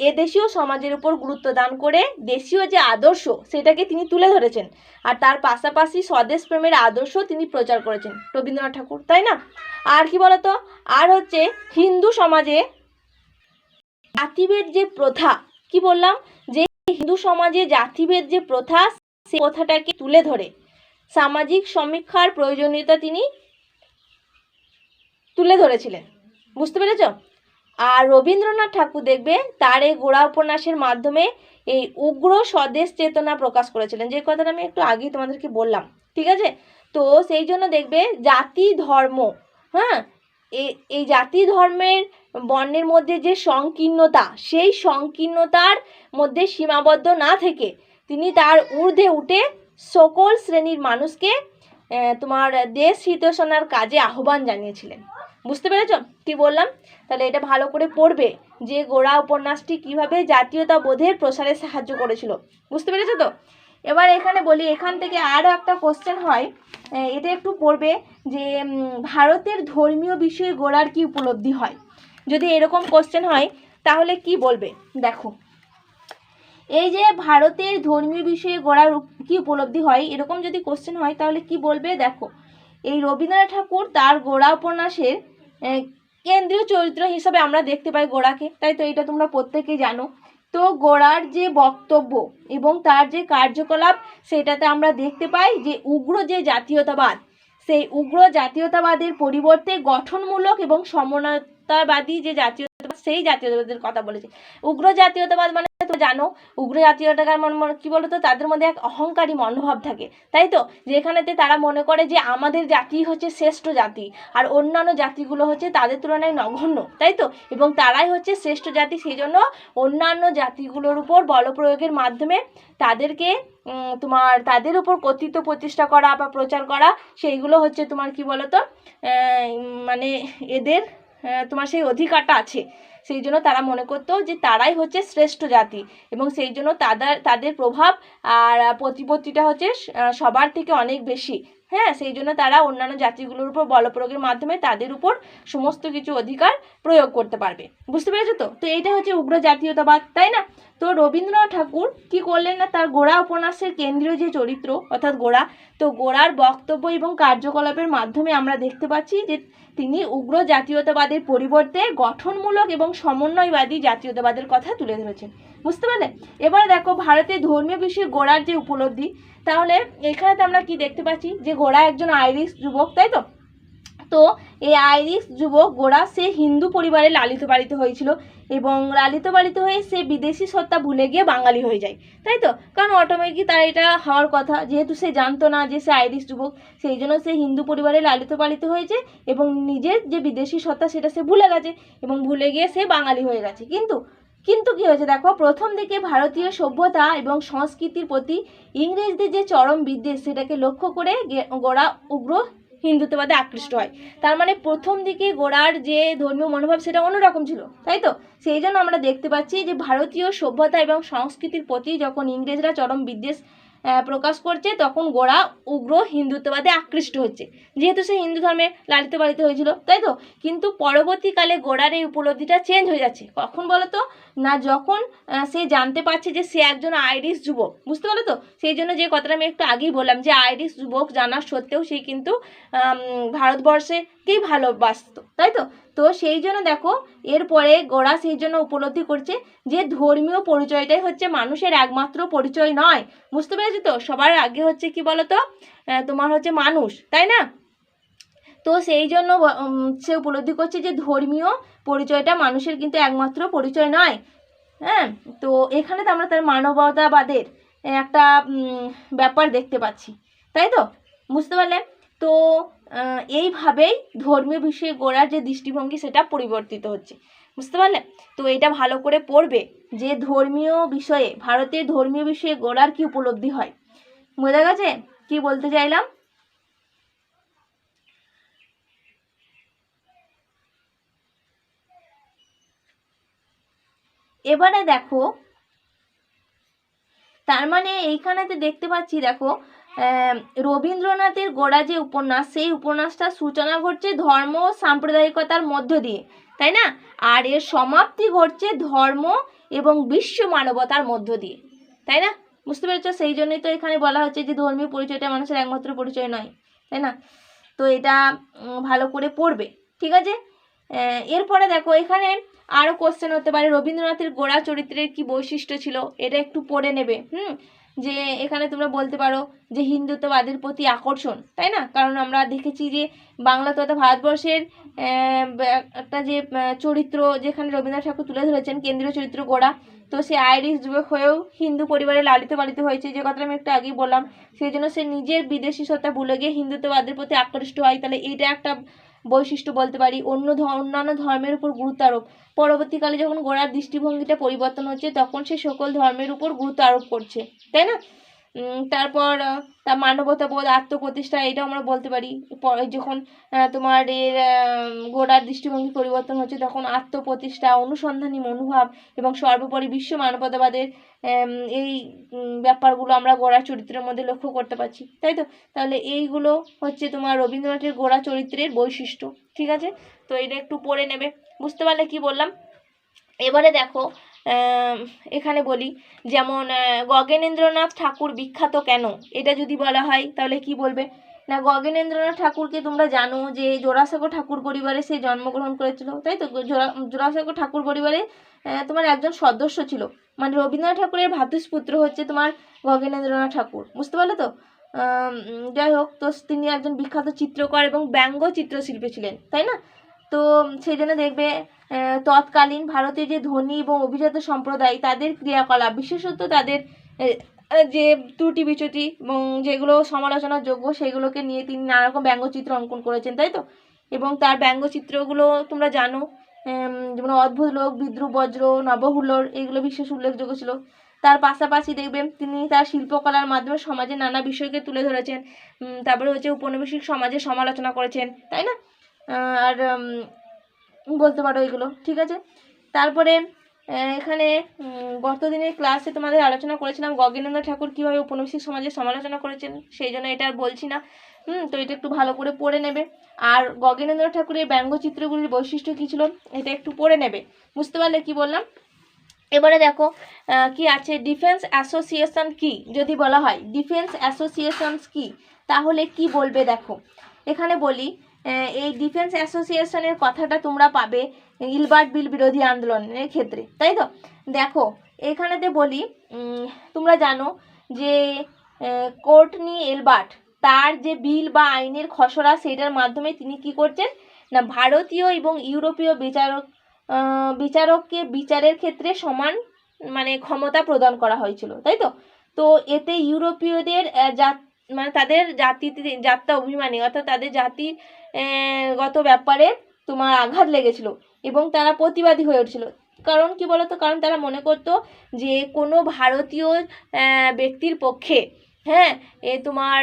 এদেশীয় সমাজের উপর গুরুত্ব দান করে দেশীয় যে আদর্শ সেটাকে তিনি তুলে ধরেছেন, আর তার পাশাপাশি স্বদেশ প্রেমের আদর্শ তিনি প্রচার করেছেন রবীন্দ্রনাথ ঠাকুর, তাই না? আর কি বলতো, আর হচ্ছে হিন্দু সমাজে জাতিভেদ যে প্রথা, কি বললাম যে হিন্দু সমাজে জাতিভেদ যে প্রথা, সেই প্রথাটাকে তুলে ধরে সামাজিক সমীক্ষার প্রয়োজনীয়তা তিনি তুলে ধরেছিলেন। বুঝতে পেরেছ? আর রবীন্দ্রনাথ ঠাকুর দেখবে তার এই গোড়া উপন্যাসের মাধ্যমে এই উগ্র স্বদেশ চেতনা প্রকাশ করেছিলেন, যে কথাটা আমি একটু আগেই তোমাদেরকে বললাম, ঠিক আছে? তো সেই জন্য দেখবে জাতি ধর্ম, হ্যাঁ, এই জাতি ধর্মের বর্ণের মধ্যে যে সংকীর্ণতা, সেই সংকীর্ণতার মধ্যে সীমাবদ্ধ না থেকে তিনি তার ঊর্ধ্বে উঠে সকল শ্রেণীর মানুষকে তোমার দেশ হিতৈষণার কাজে আহ্বান জানিয়েছিলেন। বুঝতে পেরেছ কি বললাম? তাহলে এটা ভালো করে পড়বে যে গোড়া উপন্যাসটি কিভাবে জাতীয়তা বোধের প্রসারে সাহায্য করেছিল। বুঝতে পেরেছো তো? এবার এখানে বলি, এখান থেকে আরও একটা কোশ্চেন হয়, এটা একটু পড়বে যে ভারতের ধর্মীয় বিষয়ে গোড়ার কি উপলব্ধি হয়। যদি এরকম কোশ্চেন হয় তাহলে কি বলবে? দেখো এই যে ভারতের ধর্মীয় বিষয়ে গোড়ার কি উপলব্ধি হয়, এরকম যদি কোশ্চেন হয় তাহলে কি বলবে? দেখো এই রবীন্দ্রনাথ ঠাকুর তার গোড়া উপন্যাসের কেন্দ্রীয় চরিত্র হিসাবে আমরা দেখতে পাই গোড়াকে, তাই তো? এটা তোমরা প্রত্যেকেই জানো। তো গোড়ার যে বক্তব্য এবং তার যে কার্যকলাপ সেটাতে আমরা দেখতে পাই যে উগ্র যে জাতীয়তাবাদ, সেই উগ্র জাতীয়তাবাদের পরিবর্তে গঠনমূলক এবং সমন্বয়তাবাদী যে জাতীয়তাবাদ, সেই জাতীয়তাবাদের কথা বলেছে। উগ্র জাতীয়তাবাদ মানে তো জানো, উগ্র জাতীয়তাবাদ কি বলতো, তাদের মধ্যে এক অহংকারী মনোভাব থাকে, তাই তো? যেখানেতে তারা মনে করে যে আমাদের জাতি হচ্ছে শ্রেষ্ঠ জাতি আর অন্যান্য জাতিগুলো হচ্ছে তাদের তুলনায় নগণ্য, তাই তো? এবং তারাই হচ্ছে শ্রেষ্ঠ জাতি, সেই জন্য অন্যান্য জাতিগুলোর উপর বলপ্রয়োগের মাধ্যমে তাদেরকে তোমার তাদের উপর কর্তৃত্ব প্রতিষ্ঠা করা বা প্রচার করা, সেইগুলো হচ্ছে তোমার কি বলতো মানে এদের তোমার সেই অধিকারটা আছে। সেই জন্য তারা মনে করতো যে তারাই হচ্ছে শ্রেষ্ঠ জাতি, এবং সেই জন্য তাদের প্রভাব আর প্রতিপত্তিটা হচ্ছে সবার থেকে অনেক বেশি। হ্যাঁ, সেই জন্য তারা অন্যান্য জাতিগুলোর উপর বলপ্রয়োগের মাধ্যমে তাদের উপর সমস্ত কিছু অধিকার প্রয়োগ করতে পারবে। বুঝতে পেরেছো তো? তো এইটা হচ্ছে উগ্র জাতীয়তাবাদ, তাই না? তো রবীন্দ্রনাথ ঠাকুর কি করলেন না, তার গোড়া উপন্যাসের কেন্দ্রীয় যে চরিত্র অর্থাৎ গোড়া, তো গোড়ার বক্তব্য এবং কার্যকলাপের মাধ্যমে আমরা দেখতে পাচ্ছি যে তিনি উগ্র জাতীয়তাবাদের পরিবর্তে গঠনমূলক এবং সমন্বয়বাদী জাতীয়তাবাদের কথা তুলে ধরেছেন। বুঝতে পারলে? এবার দেখো ভারতের ধর্মীয় বিষয়ে গোড়ার যে উপলব্ধি, তাহলে এখানে আমরা কি দেখতে পাচ্ছি যে গোড়া একজন আইরিশ যুবক, তাই তো? তো এই আইরিশ যুবক গোরা সে হিন্দু পরিবারে লালিত পালিত হয়েছিল এবং লালিত পালিত হয়ে সে বিদেশি সত্তা ভুলে গিয়ে বাঙালি হয়ে যায়, তাই তো? কারণ অটোমেটিক তার এটা হওয়ার কথা, যেহেতু সে জানতো না যে সে আইরিশ যুবক, সেই জন্য সে হিন্দু পরিবারে লালিত পালিত হয়েছে এবং নিজের যে বিদেশি সত্তা সেটা সে ভুলে গেছে এবং ভুলে গিয়ে সে বাঙালি হয়ে গেছে। কিন্তু কি হয়েছে দেখো, প্রথম দিকে ভারতীয় সভ্যতা এবং সংস্কৃতির প্রতি ইংরেজদের যে চরম বিদ্বেষ সেটাকে লক্ষ্য করে গোরা উগ্র হিন্দুত্ববাদে আকৃষ্ট হয়। তার মানে প্রথম দিকে গোরার যে ধর্মীয় মনোভাব সেটা অন্যরকম ছিল, তাই তো? সেই জন্য আমরা দেখতে পাচ্ছি যে ভারতীয় সভ্যতা এবং সংস্কৃতির প্রতি যখন ইংরেজরা চরম বিদ্বেষ প্রকাশ করছে তখন গোরা উগ্র হিন্দুত্ববাদে আকৃষ্ট হচ্ছে, যেহেতু সে হিন্দু ধর্মে লালিত পালিত হয়েছিল, তাই তো? কিন্তু পরবর্তীকালে গোরার এই উপলব্ধিটা চেঞ্জ হয়ে যাচ্ছে। কখন বলো তো? না, যখন সে জানতে পারছে যে সে একজন আইরিশ যুবক, বুঝতে পারলো তো? সেই জন্য যে কথাটা আমি একটু আগেই বললাম যে আইরিশ যুবক জানার সত্ত্বেও সে কিন্তু ভারতবর্ষেকেই ভালোবাসত, তাই তো? তো সেই জন্য দেখো এরপরে গোরা সেই জন্য উপলব্ধি করছে যে ধর্মীয় পরিচয়টাই হচ্ছে মানুষের একমাত্র পরিচয় নয়, বুঝতে পেরেছি তো? সবার আগে হচ্ছে কি বলো তো, তোমার হচ্ছে মানুষ, তাই না? তো সেই জন্য সে উপলব্ধি করছে যে ধর্মীয় পরিচয়টা মানুষের কিন্তু একমাত্র পরিচয় নয়। হ্যাঁ, তো এখানে তো আমরা তার মানবতাবাদের একটা ব্যাপার দেখতে পাচ্ছি, তাই তো? বুঝতে পারলে তো? এইভাবেই ধর্মীয় বিষয়ে গোড়ার যে দৃষ্টিভঙ্গি সেটা পরিবর্তিত হচ্ছে, বুঝতে পারলে? তো এটা ভালো করে পড়বে যে ধর্মীয় বিষয়ে, ভারতের ধর্মীয় বিষয়ে গোড়ার কি উপলব্ধি হয়। বোঝা গেছে কি বলতে চাইলাম? এবারে দেখো, তার মানে এইখানেতে দেখতে পাচ্ছি দেখো রবীন্দ্রনাথের গোড়া যে উপন্যাস, সেই উপন্যাসটার সূচনা ঘটছে ধর্ম ও সাম্প্রদায়িকতার মধ্য দিয়ে, তাই না? আর এর সমাপ্তি ঘটছে ধর্ম এবং বিশ্ব মানবতার মধ্য দিয়ে, তাই না? বুঝতে পেরেছ? সেই জন্যই তো এখানে বলা হচ্ছে যে ধর্মীয় পরিচয়টা মানুষের একমাত্র পরিচয় নয়, তাই না? তো এটা ভালো করে পড়বে, ঠিক আছে? এরপরে দেখো এখানে আরও কোশ্চেন হতে পারে রবীন্দ্রনাথের গোড়া চরিত্রের কি বৈশিষ্ট্য ছিল, এটা একটু পড়ে নেবে। যে এখানে তোমরা বলতে পারো যে হিন্দুত্ববাদের প্রতি আকর্ষণ, তাই না? কারণ আমরা দেখেছি যে বাংলা তথা ভারতবর্ষের একটা যে চরিত্র যেখানে রবীন্দ্রনাথ ঠাকুর তুলে ধরেছেন কেন্দ্রীয় চরিত্র গোড়া, তো সে আইরিশ যুবক হয়েও হিন্দু পরিবারে লালিত পালিত হয়েছে, যে কথাটা আমি একটু আগেই বললাম। সেই জন্য সে নিজের বিদেশি সত্তা ভুলে গিয়ে হিন্দুত্ববাদের প্রতি আকৃষ্ট হয়। তাহলে এইটা একটা বৈশিষ্ট্য বলতে পারি। অন্যান্য ধর্মের উপর গুরুত্ব আরোপ, পরবর্তীকালে যখন গোড়ার দৃষ্টিভঙ্গিটা পরিবর্তন হচ্ছে তখন সে সকল ধর্মের উপর গুরুত্ব আরোপ করছে, তাই না? তারপর তার মানবতাবোধ, আত্মপ্রতিষ্ঠা, এটাও আমরা বলতে পারি। যখন তোমার এর গোড়ার দৃষ্টিভঙ্গি পরিবর্তন হচ্ছে তখন আত্মপ্রতিষ্ঠা, অনুসন্ধানী মনোভাব এবং সর্বোপরি বিশ্ব মানবতাবাদের এই ব্যাপারগুলো আমরা গোড়া চরিত্রের মধ্যে লক্ষ্য করতে পারছি, তাই তো? তাহলে এইগুলো হচ্ছে তোমার রবীন্দ্রনাথের গোড়া চরিত্রের বৈশিষ্ট্য, ঠিক আছে? তো এটা একটু পড়ে নেবে। বুঝতে পারলে কি বললাম? এবারে দেখো এখানে বলি, যেমন গগনেন্দ্রনাথ ঠাকুর বিখ্যাত কেন, এটা যদি বলা হয় তাহলে কি বলবে? না, গগনেন্দ্রনাথ ঠাকুরকে তোমরা জানো যে জোড়াসাঁকো ঠাকুর পরিবারে সে জন্মগ্রহণ করেছিল, তাই তো? জোড়াসাঁকো ঠাকুর পরিবারে তোমার একজন সদস্য ছিল, মানে রবীন্দ্রনাথ ঠাকুরের ভ্রাতুষ্পুত্র হচ্ছে তোমার গগনেন্দ্রনাথ ঠাকুর, বুঝতে পারলে তো? যাই হোক, তো তিনি একজন বিখ্যাত চিত্রকর এবং ব্যঙ্গ চিত্রশিল্পী ছিলেন, তাই না? তো সেই জন্য দেখবে তৎকালীন ভারতের যে ধনী এবং অভিজাত সম্প্রদায় তাদের ক্রিয়াকলাপ, বিশেষত তাদের যে ত্রুটি বিচ্যুতি এবং যেগুলো সমালোচনার যোগ্য সেগুলোকে নিয়ে তিনি নানারকম ব্যঙ্গচিত্র অঙ্কন করেছেন, তাই তো? এবং তার ব্যঙ্গচিত্রগুলো তোমরা জানো, যেমন অদ্ভুত লোক, বিদ্রুপ বজ্র, নবহুল্লোড়, এইগুলো বিশেষ উল্লেখযোগ্য ছিল। তার পাশাপাশি দেখবেন তিনি তার শিল্পকলার মাধ্যমে সমাজের নানা বিষয়কে তুলে ধরেছেন। তারপরে হচ্ছে উপনিবেশিক সমাজের সমালোচনা করেছেন, তাই না? আর বলতে পারো এগুলো, ঠিক আছে? তারপরে এখানে গত দিনের ক্লাসে তোমাদের আলোচনা করেছিলাম গগনেন্দ্রনাথ ঠাকুর কীভাবে উপনিবেশিক সমাজের সমালোচনা করেছেন, সেই জন্য এটা আর বলছি না। তো এটা একটু ভালো করে পড়ে নেবে। আর গগনেন্দ্রনাথ ঠাকুরের ব্যঙ্গচিত্রগুলির বৈশিষ্ট্য কী ছিল এটা একটু পড়ে নেবে। বুঝতে পারলে কি বললাম? এবারে দেখো কি আছে, ডিফেন্স অ্যাসোসিয়েশন কি যদি বলা হয়, ডিফেন্স অ্যাসোসিয়েশনস কি, তাহলে কি বলবে? দেখো এখানে বলি, এই ডিফেন্স অ্যাসোসিয়েশনের কথাটা তোমরা পাবে ইলবার্ট বিল বিরোধী আন্দোলনের ক্ষেত্রে, তাই তো? দেখো এখানেতে বলি, তোমরা জানো যে কোর্টনি এলবার্ট তার যে বিল বা আইনের খসড়া সেটার মাধ্যমে তিনি কি করছেন না ভারতীয় এবং ইউরোপীয় বিচারককে বিচারের ক্ষেত্রে সমান মানে ক্ষমতা প্রদান করা হয়েছিল, তাই তো। তো এতে ইউরোপীয়দের মানে তাদের জাতটা অভিমানী অর্থাৎ তাদের জাতির গত ব্যাপারে তোমার আঘাত লেগেছিল এবং তারা প্রতিবাদী হয়ে উঠছিল। কারণ কি বলতো, কারণ তারা মনে করতো যে কোনো ভারতীয় ব্যক্তির পক্ষে হ্যাঁ তোমার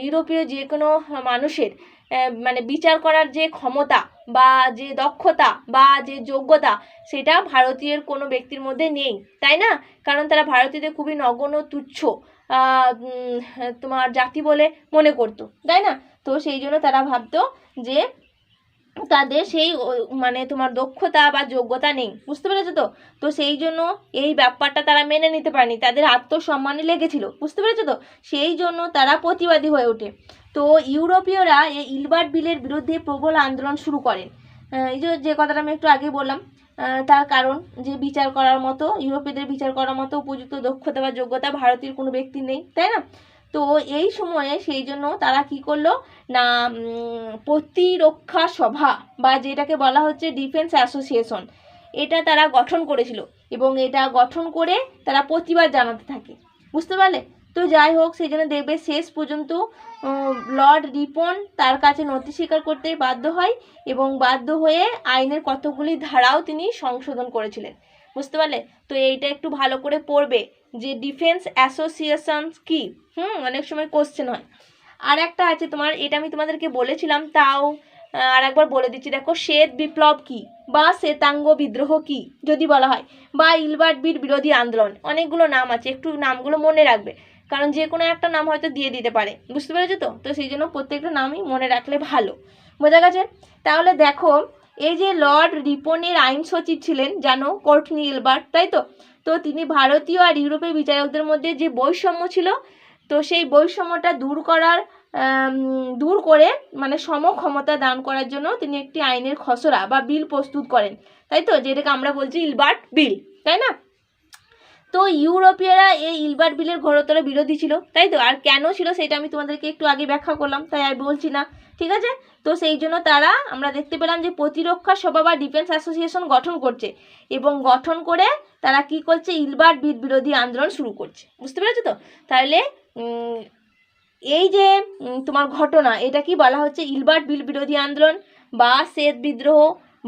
ইউরোপীয় যে কোনো মানুষের মানে বিচার করার যে ক্ষমতা বা যে দক্ষতা বা যে যোগ্যতা সেটা ভারতীয়ের কোনো ব্যক্তির মধ্যে নেই, তাই না। কারণ তারা ভারতীয়দের খুবই নগণ্য তুচ্ছ তোমার জাতি বলে মনে করতো, তাই না। তো সেই জন্য তারা ভাবতো যে তাদের সেই মানে তোমার দক্ষতা বা যোগ্যতা নেই, বুঝতে পেরেছো তো। তো সেই জন্য এই ব্যাপারটা তারা মেনে নিতে পারেনি, তাদের আত্মসম্মানে লেগেছিল, বুঝতে পেরেছো তো। সেই জন্য তারা প্রতিবাদী হয়ে ওঠে। তো ইউরোপীয়রা এই ইলবার্ট বিলের বিরুদ্ধে প্রবল আন্দোলন শুরু করেন। এই যে কথাটা আমি একটু আগে বললাম, তার কারণ যে বিচার করার মতো ইউরোপীয়দের বিচার করার মতো উপযুক্ত দক্ষতা বা যোগ্যতা ভারতীয় কোনো ব্যক্তির নেই, তাই না। তো এই সময়ে সেই জন্য তারা কি করলো না প্রতিরক্ষা সভা বা যেটাকে বলা হচ্ছে ডিফেন্স অ্যাসোসিয়েশন, এটা তারা গঠন করেছিল এবং এটা গঠন করে তারা প্রতিবাদ জানাতে থাকে, বুঝতে পারলে। তো যাই হোক, সেই জন্য দেখবে শেষ পর্যন্ত লর্ড রিপন তার কাছে নথি স্বীকার করতে বাধ্য হয় এবং বাধ্য হয়ে আইনের কতগুলি ধারাও তিনি সংশোধন করেছিলেন, বুঝতে পারলে। তো এইটা একটু ভালো করে পড়বে যে ডিফেন্স অ্যাসোসিয়েশন কি, অনেক সময় কোশ্চেন হয়। আর একটা আছে তোমার, এটা আমি তোমাদেরকে বলেছিলাম তাও আর একবার বলে দিচ্ছি, দেখো শ্বেত বিপ্লব কি বা শ্বেতাঙ্গ বিদ্রোহ কি যদি বলা হয়, বা ইলবার্ট বিল বিরোধী আন্দোলন, অনেকগুলো নাম আছে, একটু নামগুলো মনে রাখবে, কারণ যে কোনো একটা নাম হয়তো দিয়ে দিতে পারে, বুঝতে পেরেছো তো। তো সেই জন্য প্রত্যেকটা নামই মনে রাখলে ভালো, বোঝা গেছে। তাহলে দেখো এই যে লর্ড রিপনের আইন সচিব ছিলেন জানো কোর্টনি ইলবার্ট, তাই তো। তো তিনি ভারতীয় আর ইউরোপীয় বিচারকদের মধ্যে যে বৈষম্য ছিল তো সেই বৈষম্যটা দূর করে মানে সমক্ষমতা দান করার জন্য তিনি একটি আইনের খসড়া বা বিল প্রস্তুত করেন, তাই তো, যেটাকে আমরা বলছি ইলবার্ট বিল, তাই না। তো ইউরোপীয়রা এই ইলবার্ট বিলের ঘোরতর বিরোধী ছিল, তাই তো। আর কেন ছিল সেটা আমি তোমাদেরকে একটু আগে ব্যাখ্যা করলাম, তাই আর বলছি না, ঠিক আছে। তো সেই জন্য তারা আমরা দেখতে পেলাম যে প্রতিরক্ষা সভা বা ডিফেন্স অ্যাসোসিয়েশন গঠন করছে এবং গঠন করে তারা কি করছে ইলবার্ট বিল বিরোধী আন্দোলন শুরু করছে, বুঝতে পেরেছো তো। তাহলে এই যে তোমার ঘটনা, এটা কি বলা হচ্ছে ইলবার্ট বিল বিরোধী আন্দোলন বা শ্বেত বিদ্রোহ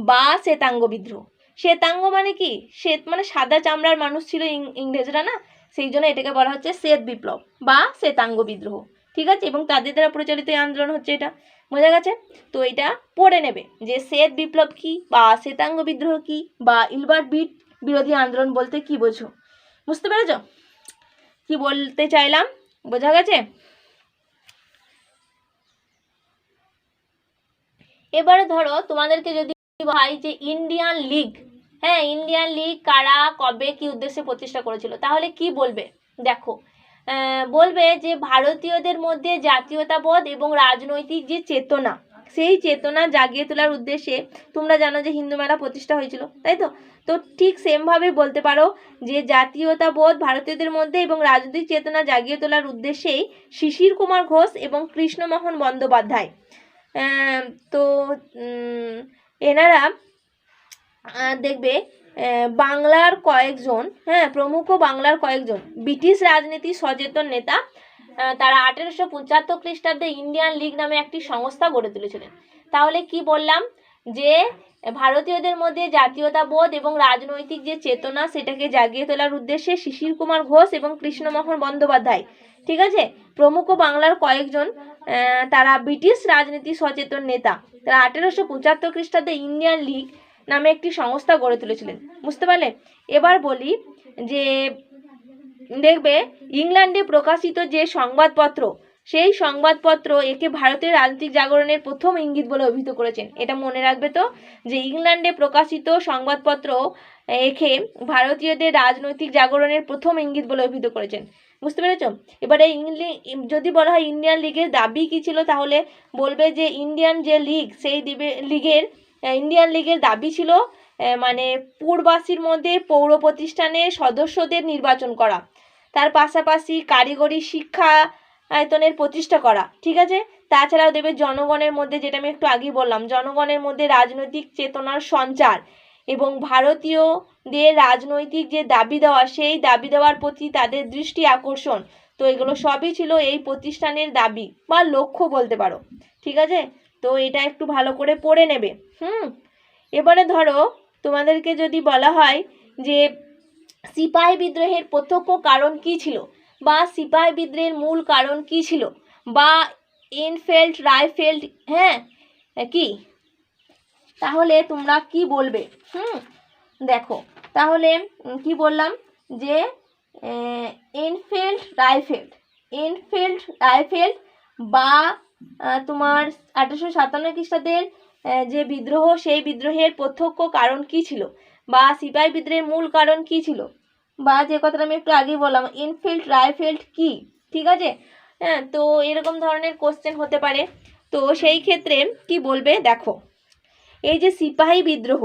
বা শ্বেতাঙ্গ বিদ্রোহ। শ্বেতাঙ্গ মানে কি, শ্বেত মানে সাদা চামড়ার মানুষ ছিল ইংরেজরা না, সেই জন্য এটাকে বলা হচ্ছে শ্বেত বিপ্লব বা শ্বেতাঙ্গ বিদ্রোহ, ঠিক আছে। এবং তাদের দ্বারা পরিচালিত এই আন্দোলন হচ্ছে এটা, বোঝা গেছে। তো এটা পড়ে নেবে যে শ্বেত বিপ্লব কি বা শ্বেতাঙ্গ বিদ্রোহ কি বা ইলবার্ট বিল বিরোধী আন্দোলন বলতে কি বোঝো, বুঝতে পেরেছ কি বলতে চাইলাম, বোঝা গেছে। এবারে ধরো তোমাদেরকে যদি হয় যে ইন্ডিয়ান লীগ, ইন্ডিয়ান লীগ কারা কবে কি উদ্দেশ্যে প্রতিষ্ঠা করেছিল, তাহলে কি বলবে দেখো, বলবে যে ভারতীয়দের মধ্যে জাতীয়তাবোধ এবং রাজনৈতিক যে চেতনা সেই চেতনা জাগিয়ে তোলার উদ্দেশ্যে, তোমরা জানো যে হিন্দু মেলা প্রতিষ্ঠা হয়েছিল, তাই তো। তো ঠিক সেমভাবে বলতে পারো যে জাতীয়তাবোধ ভারতীয়দের মধ্যে এবং রাজনৈতিক চেতনা জাগিয়ে তোলার উদ্দেশ্যেই শিশির কুমার ঘোষ এবং কৃষ্ণমোহন বন্দ্যোপাধ্যায় তো এনারা দেখবে বাংলার কয়েকজন প্রমুখ বাংলার কয়েকজন ব্রিটিশ রাজনীতি সচেতন নেতা তারা 1875 খ্রিস্টাব্দে ইন্ডিয়ান লীগ নামে একটি সংস্থা গড়ে তুলেছিলেন। তাহলে কি বললাম যে ভারতীয়দের মধ্যে জাতীয়তাবোধ এবং রাজনৈতিক যে চেতনা সেটাকে জাগিয়ে তোলার উদ্দেশ্যে শিশির কুমার ঘোষ এবং কৃষ্ণমোহন বন্দ্যোপাধ্যায়, ঠিক আছে, প্রমুখ বাংলার কয়েকজন তারা ব্রিটিশ রাজনীতি সচেতন নেতা তারা 1875 খ্রিস্টাব্দে ইন্ডিয়ান লীগ নামে একটি সংস্থা গড়ে তুলেছিলেন, বুঝতে পারলে। এবার বলি যে দেখবে ইংল্যান্ডে প্রকাশিত যে সংবাদপত্র সেই সংবাদপত্র একে ভারতের রাজনৈতিক জাগরণের প্রথম ইঙ্গিত বলে অভিহিত করেছেন। এটা মনে রাখবে তো যে ইংল্যান্ডে প্রকাশিত সংবাদপত্র একে ভারতীয়দের রাজনৈতিক জাগরণের প্রথম ইঙ্গিত বলে অভিহিত করেছেন, বুঝতে পেরেছ। এবারে যদি বলা হয় ইন্ডিয়ান লীগের দাবি কী ছিল, তাহলে বলবে যে ইন্ডিয়ান যে লীগ সেই ইন্ডিয়ান লীগের দাবি ছিল মানে পুরবাসীর মধ্যে পৌর প্রতিষ্ঠানের সদস্যদের নির্বাচন করা, তার পাশাপাশি কারিগরি শিক্ষা আয়তনের প্রতিষ্ঠা করা, ঠিক আছে। তাছাড়াও দেবে জনগণের মধ্যে, যেটা আমি একটু আগেই বললাম, জনগণের মধ্যে রাজনৈতিক চেতনার সঞ্চার এবং ভারতীয়দের রাজনৈতিক যে দাবি দেওয়া, সেই দাবি দেওয়ার প্রতি তাদের দৃষ্টি আকর্ষণ। তো এগুলো সবই ছিল এই প্রতিষ্ঠানের দাবি বা লক্ষ্য বলতে পারো, ঠিক আছে। তো এটা একটু ভালো করে পড়ে নেবে। এবারে ধরো তোমাদেরকে যদি বলা হয় যে সিপাহী বিদ্রোহের প্রত্যক্ষ কারণ কি ছিল, বা সিপাহী বিদ্রোহের মূল কারণ কি ছিল, বা এনফিল্ড রাইফেলড কি, তাহলে তোমরা কি বলবে? দেখো তাহলে কি বললাম যে এনফিল্ড রাইফেলড বা তোমার 1857 খ্রিস্টাব্দের যে বিদ্রোহ, সেই বিদ্রোহের প্রত্যক্ষ কারণ কি ছিল, বা সিপাহী বিদ্রোহের মূল কারণ কি ছিল, বা যে কথাটা আমি একটু আগেই বললাম এনফিল্ড রাইফেলড কি, ঠিক আছে। তো এরকম ধরনের কোশ্চেন হতে পারে। তো সেই ক্ষেত্রে কি বলবে, দেখো এই যে সিপাহী বিদ্রোহ,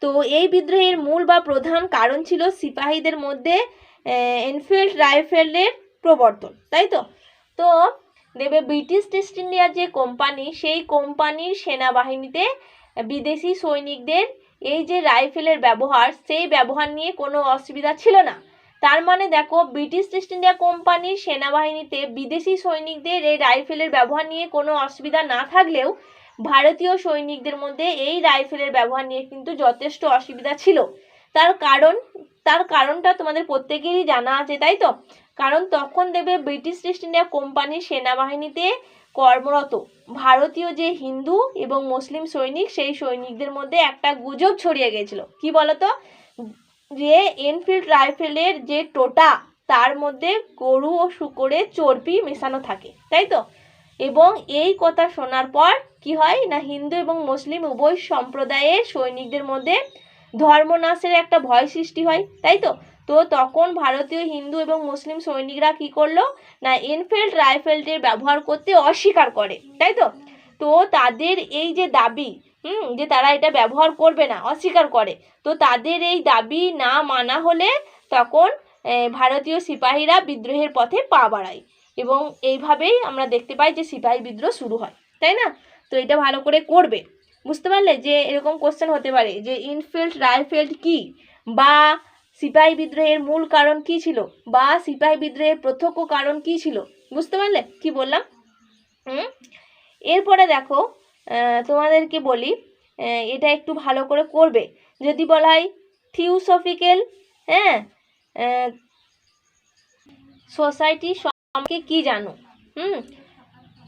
তো এই বিদ্রোহের মূল বা প্রধান কারণ ছিল সিপাহীদের মধ্যে এনফিল্ড রাইফেলের প্রবর্তন, তাই তো। তো দেবে ব্রিটিশ ইস্ট ইন্ডিয়া যে কোম্পানি, সেই কোম্পানির সেনাবাহিনীতে বিদেশি সৈনিকদের এই যে রাইফেলের ব্যবহার, সেই ব্যবহার নিয়ে কোনো অসুবিধা ছিল না। তার মানে দেখো ব্রিটিশ ইস্ট ইন্ডিয়া কোম্পানির সেনাবাহিনীতে বিদেশি সৈনিকদের এই রাইফেলের ব্যবহার নিয়ে কোনো অসুবিধা না থাকলেও ভারতীয় সৈনিকদের মধ্যে এই রাইফেলের ব্যবহার নিয়ে কিন্তু যথেষ্ট অসুবিধা ছিল। তার কারণটা তোমাদের প্রত্যেকেরই জানা আছে, তাই তো। কারণ তখন দেবে ব্রিটিশ ইস্ট ইন্ডিয়া কোম্পানির সেনাবাহিনীতে কর্মরত ভারতীয় যে হিন্দু এবং মুসলিম সৈনিক, সেই সৈনিকদের মধ্যে একটা গুজব ছড়িয়ে গেছিল, কি বলতো, যে এনফিল্ড রাইফেলের যে টোটা, তার মধ্যে গরু ও শূকরের চর্বি মেশানো থাকে, তাই তো। এবং এই কথা শোনার পর কি হয় না, হিন্দু এবং মুসলিম উভয় সম্প্রদায়ের সৈনিকদের মধ্যে ধর্মনাশের একটা ভয় সৃষ্টি হয়, তাই তো। তো তখন ভারতীয় হিন্দু এবং মুসলিম সৈনিকরা কি করলো না, এনফিল্ড রাইফেলটির ব্যবহার করতে অস্বীকার করে, তাই তো। তো তাদের এই যে দাবি, যে তারা এটা ব্যবহার করবে না, অস্বীকার করে, তো তাদের এই দাবি না মানা হলে তখন ভারতীয় সিপাহীরা বিদ্রোহের পথে পা বাড়ায়, এবং এইভাবেই আমরা দেখতে পাই যে সিপাহী বিদ্রোহ শুরু হয়, তাই না। তো এটা ভালো করে করবে, বুঝতে পারলে যে এরকম কোশ্চেন হতে পারে যে এনফিল্ড রাইফেলড কি, বা সিপাহী বিদ্রোহের মূল কারণ কি ছিল, বা সিপাহী বিদ্রোহের প্রত্যক্ষ কারণ কি ছিল, বুঝতে পারলে কি বললাম। এরপরে দেখো তোমাদেরকে বলি, এটা একটু ভালো করে করবে। যদি বলা হয় থিওসফিক্যাল সোসাইটি সম্পর্কে কি জানো,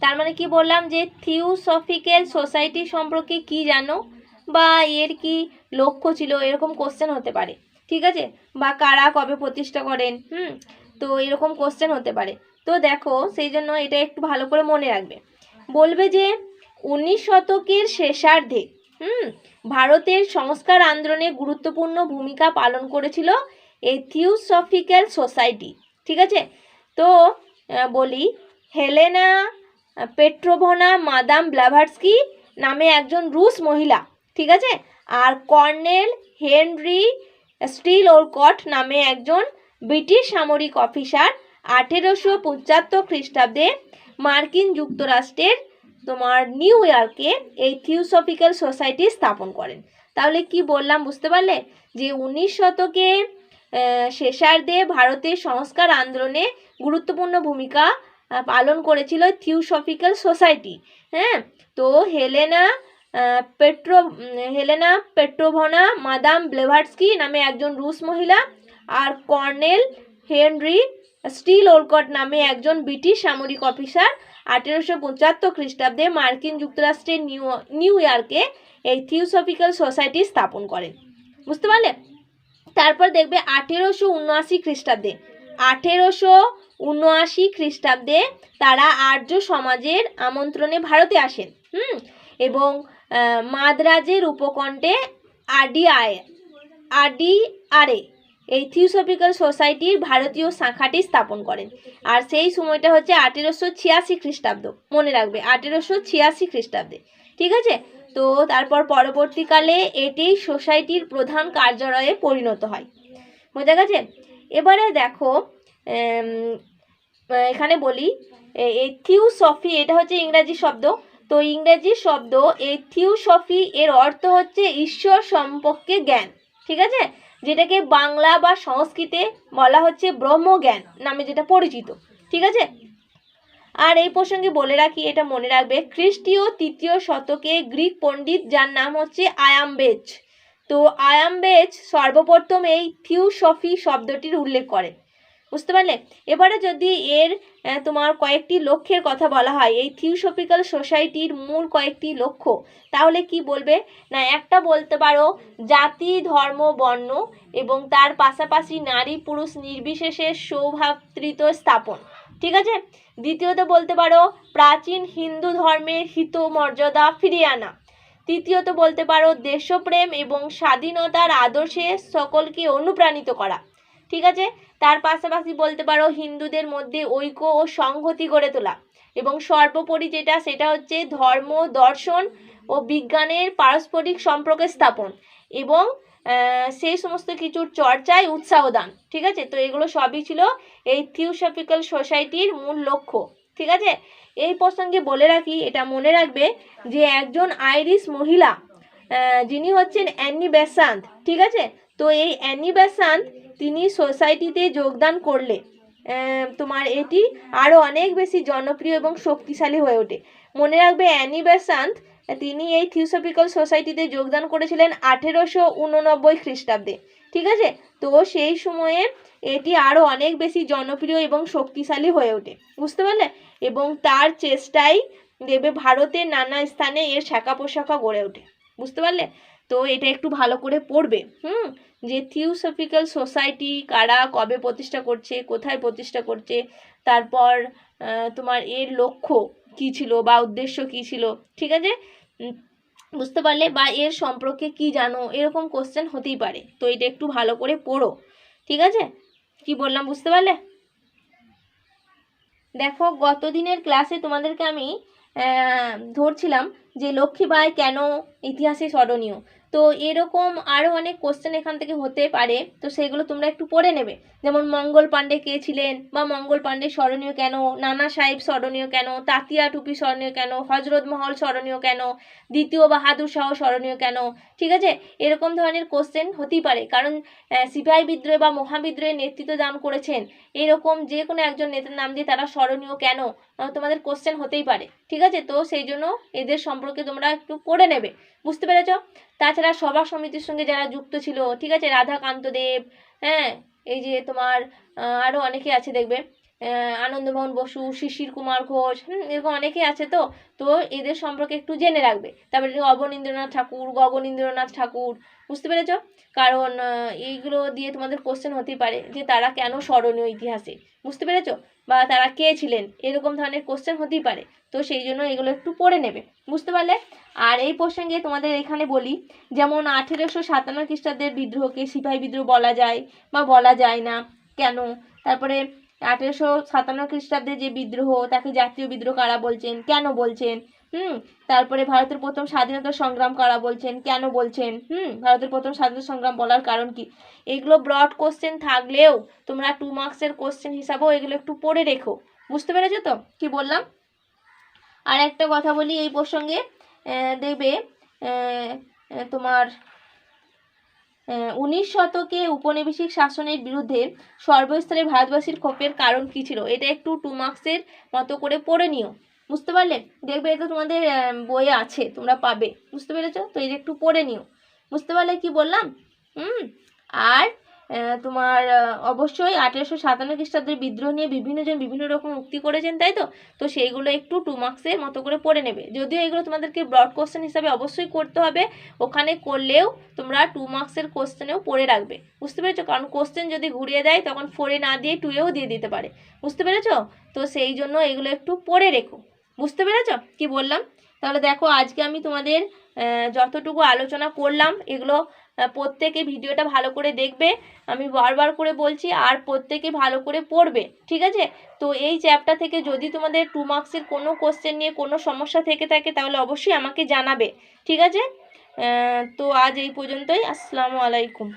তার মানে কি বললাম যে থিওসফিক্যাল সোসাইটি সম্পর্কে কি জানো, বা এর কি লক্ষ্য ছিল, এরকম কোশ্চেন হতে পারে, ঠিক আছে। বা কারা কবে প্রতিষ্ঠা করেন, তো এরকম কোশ্চেন হতে পারে। তো দেখো সেই জন্য এটা একটু ভালো করে মনে রাখবে। বলবে যে 19 শতকের শেষার্ধে ভারতের সংস্কার আন্দোলনে গুরুত্বপূর্ণ ভূমিকা পালন করেছিল এই থিওসফিক্যাল সোসাইটি, ঠিক আছে। তো বলি হেলেনা পেট্রোভনা মাদাম ব্লাভাটস্কি নামে একজন রুশ মহিলা, ঠিক আছে, আর কর্নেল হেনরি স্টিল ওলকট নামে একজন ব্রিটিশ সামরিক অফিসার 1875 খ্রিস্টাব্দে মার্কিন যুক্তরাষ্ট্রের তোমার নিউ ইয়র্কে এই থিওসফিক্যাল সোসাইটি স্থাপন করেন। তাহলে কি বললাম বুঝতে পারলে, যে 19 শতকে শেষার্ধে ভারতের সংস্কার আন্দোলনে গুরুত্বপূর্ণ ভূমিকা পালন করেছিল থিওসফিক্যাল সোসাইটি। তো হেলেনা পেট্রোভনা মাদাম ব্লেভাটস্কি নামে একজন রুশ মহিলা, আর কর্নেল হেনরি স্টিল ওলকট নামে একজন ব্রিটিশ সামরিক অফিসার 1875 খ্রিস্টাব্দে মার্কিন যুক্তরাষ্ট্রের নিউ ইয়র্কে এই থিওসফিক্যাল সোসাইটি স্থাপন করেন, বুঝতে পারলে। তারপর দেখবে 1879 খ্রিস্টাব্দে 1879 খ্রিস্টাব্দে তারা আর্য সমাজের আমন্ত্রণে ভারতে আসেন, এবং মাদ্রাজের উপকণ্ঠে আডিআরে এই থিওসফিক্যাল সোসাইটির ভারতীয় শাখাটি স্থাপন করেন। আর সেই সময়টা হচ্ছে 1886 খ্রিস্টাব্দ, মনে রাখবে 1886 খ্রিস্টাব্দে, ঠিক আছে। তো তারপর পরবর্তীকালে এটি সোসাইটির প্রধান কার্যালয়ে পরিণত হয়, বোঝা গেছে। এবারে দেখো এখানে বলি এই থিওসফি এটা হচ্ছে ইংরাজি শব্দ। তো ইংরেজি শব্দ এই থিওসফি এর অর্থ হচ্ছে ঈশ্বর সম্পর্কে জ্ঞান, ঠিক আছে, যেটাকে বাংলা বা সংস্কৃতে বলা হচ্ছে ব্রহ্মজ্ঞান নামে যেটা পরিচিত, ঠিক আছে। আর এই প্রসঙ্গে বলে রাখি, এটা মনে রাখবে, খ্রিস্টীয় 3য় শতকে গ্রিক পণ্ডিত যার নাম হচ্ছে আয়ামবেজ, তো আয়ামবেজ সর্বপ্রথম এই থিওসফি শব্দটির উল্লেখ করেন, বুঝতে পারলে। এবারে যদি এর তোমার কয়েকটি লক্ষ্যের কথা বলা হয়, এই থিওসফিক্যাল সোসাইটির মূল কয়েকটি লক্ষ্য, তাহলে কি বলবে না, একটা বলতে পারো জাতি ধর্ম বর্ণ এবং তার পাশাপাশি নারী পুরুষ নির্বিশেষে সৌভ্রাতৃত্ব স্থাপন, ঠিক আছে। দ্বিতীয়ত বলতে পারো প্রাচীন হিন্দু ধর্মের হিত মর্যাদা ফিরিয়ে আনা। তৃতীয়ত বলতে পারো দেশপ্রেম এবং স্বাধীনতার আদর্শে সকলকে অনুপ্রাণিত করা, ঠিক আছে। তার পাশাপাশি বলতে পারো হিন্দুদের মধ্যে ঐক্য ও সংহতি গড়ে তোলা, এবং সর্বোপরি যেটা সেটা হচ্ছে ধর্ম দর্শন ও বিজ্ঞানের পারস্পরিক সম্পর্ক স্থাপন এবং সেই সমস্ত কিছুর চর্চায় উৎসাহ দান, ঠিক আছে। তো এগুলো সবই ছিল এই থিওসফিক্যাল সোসাইটির মূল লক্ষ্য, ঠিক আছে। এই প্রসঙ্গে বলে রাখি, এটা মনে রাখবে যে একজন আইরিশ মহিলা যিনি হচ্ছেন অ্যানি বেসান্থ, ঠিক আছে। তো এই অ্যানি বেসান্থ তিনি সোসাইটিতে যোগদান করলে তোমার এটি আরও অনেক বেশি জনপ্রিয় এবং শক্তিশালী হয়ে ওঠে। মনে রাখবে অ্যানি বেসান্থ তিনি এই থিওসফিক্যাল সোসাইটিতে যোগদান করেছিলেন 1889 খ্রিস্টাব্দে, ঠিক আছে। তো সেই সময়ে এটি আরও অনেক বেশি জনপ্রিয় এবং শক্তিশালী হয়ে ওঠে, বুঝতে পারলে। এবং তার চেষ্টায় দেবে ভারতের নানা স্থানে এর শাখা প্রশাখা গড়ে ওঠে, বুঝতে পারলে। তো এটা একটু ভালো করে পড়বে, যে থিওসফিক্যাল সোসাইটি কারা কবে প্রতিষ্ঠা করছে, কোথায় প্রতিষ্ঠা করছে, তারপর তোমার এর লক্ষ্য কী ছিল বা উদ্দেশ্য কী ছিল, ঠিক আছে, বুঝতে পারলে। বা এর সম্পর্কে কি জানো, এরকম কোশ্চেন হতেই পারে। তো এটা একটু ভালো করে পড়ো, ঠিক আছে। কি বললাম বুঝতে পারলে। দেখো গত দিনের ক্লাসে তোমাদেরকে আমি ধরছিলাম যে লক্ষ্মীবাঈ কেন ইতিহাসে স্মরণীয়। তো এরকম আরও অনেক কোশ্চেন এখান থেকে হতে পারে, তো সেগুলো তোমরা একটু পড়ে নেবে। যেমন মঙ্গল পাণ্ডে কে ছিলেন, বা মঙ্গল পাণ্ডে স্মরণীয় কেন, নানা সাহেব স্মরণীয় কেন, তাতিয়া টুপি স্মরণীয় কেন, হজরত মহল স্মরণীয় কেন, দ্বিতীয় বাহাদুর শাহ স্মরণীয় কেন, ঠিক আছে। এরকম ধরনের কোশ্চেন হতেই পারে, কারণ সিপাহী বিদ্রোহে বা মহাবিদ্রোহে নেতৃত্ব দান করেছেন এরকম যে কোনো একজন নেতার নাম দিয়ে তারা স্মরণীয় কেন, তোমাদের কোশ্চেন হতেই পারে, ঠিক আছে। তো সেই জন্য এদের সম্পর্কে তোমরা একটু পড়ে নেবে, বুঝতে পেরেছ। তাছাড়া সভা সমিতির সঙ্গে যারা যুক্ত ছিল, ঠিক আছে, রাধাকান্ত দেব, হ্যাঁ, এই যে তোমার আরও অনেকে আছে দেখবে, আনন্দমোহন বসু, শিশির কুমার ঘোষ, এরকম অনেকেই আছে। তো তো এদের সম্পর্কে একটু জেনে রাখবে। তারপরে অবনীন্দ্রনাথ ঠাকুর, গগনীন্দ্রনাথ ঠাকুর, বুঝতে পেরেছ। কারণ এইগুলো দিয়ে তোমাদের কোশ্চেন হতেই পারে যে তারা কেন স্মরণীয় ইতিহাসে, বুঝতে পেরেছ, বা তারা কে ছিলেন, এরকম ধরনের কোশ্চেন হতেই পারে। তো সেই জন্য এগুলো একটু পড়ে নেবে, বুঝতে পারলে। আর এই প্রসঙ্গে তোমাদের এখানে বলি, যেমন 1857 খ্রিস্টাব্দের বিদ্রোহকে সিপাহী বিদ্রোহ বলা যায় বা বলা যায় না কেন। তারপরে 1857 খ্রিস্টাব্দে যে বিদ্রোহ তাকে জাতীয় বিদ্রোহ কারা বলছেন, কেন বলছেন, তারপরে ভারতের প্রথম স্বাধীনতা সংগ্রাম কারা বলছেন, কেন বলছেন, ভারতের প্রথম স্বাধীনতা সংগ্রাম বলার কারণ কি। এগুলো ব্রড কোশ্চেন থাকলেও তোমরা 2 মার্কসের কোশ্চেন হিসাবেও এগুলো একটু পড়ে রেখো, বুঝতে পেরেছো তো কি বললাম। আর একটা কথা বলি এই প্রসঙ্গে, দেখবে তোমার 19 শতকে উপনিবেশিক শাসনের বিরুদ্ধে সর্বস্তরে ভারতবাসীর ক্ষোভের কারণ কী ছিল, এটা একটু 2 মার্কসের মতো করে পড়ে নিও, বুঝতে পারলে। দেখবে এটা তোমাদের বইয়ে আছে, তোমরা পাবে, বুঝতে পেরেছো। তো এটা একটু পড়ে নিও, বুঝতে পারলে কি বললাম। আর তোমার অবশ্যই 1857 খ্রিস্টাব্দের বিদ্রোহ নিয়ে বিভিন্নজন বিভিন্ন রকম উক্তি করেছেন, তাই তো। তো সেইগুলো একটু 2 মার্কসের মতো করে পড়ে নেবে। যদিও এগুলো তোমাদেরকে ব্রড কোশ্চেন হিসাবে অবশ্যই করতে হবে, ওখানে করলেও তোমরা 2 মার্কসের কোশ্চেনেও পড়ে রাখবে, বুঝতে পেরেছো। কারণ কোশ্চেন যদি ঘুরিয়ে দেয় তখন 4-এ না দিয়ে 2-এও দিয়ে দিতে পারে, বুঝতে পেরেছো। তো সেই জন্য এগুলো একটু পড়ে রেখো, বুঝতে পেরেছো কি বললাম। তাহলে দেখো আজকে আমি তোমাদের যতটুকু আলোচনা করলাম এগুলো প্রত্যেকে ভিডিওটা ভালো করে দেখবে, আমি বারবার করে বলছি, আর প্রত্যেকে ভালো করে পড়বে, ঠিক আছে। তো এই চ্যাপ্টার থেকে যদি তোমাদের 2 মার্কসের কোনো কোশ্চেন নিয়ে কোনো সমস্যা থেকে থাকে তাহলে অবশ্যই আমাকে জানাবে, ঠিক আছে। তো আজ এই পর্যন্তই। আসসালামু আলাইকুম।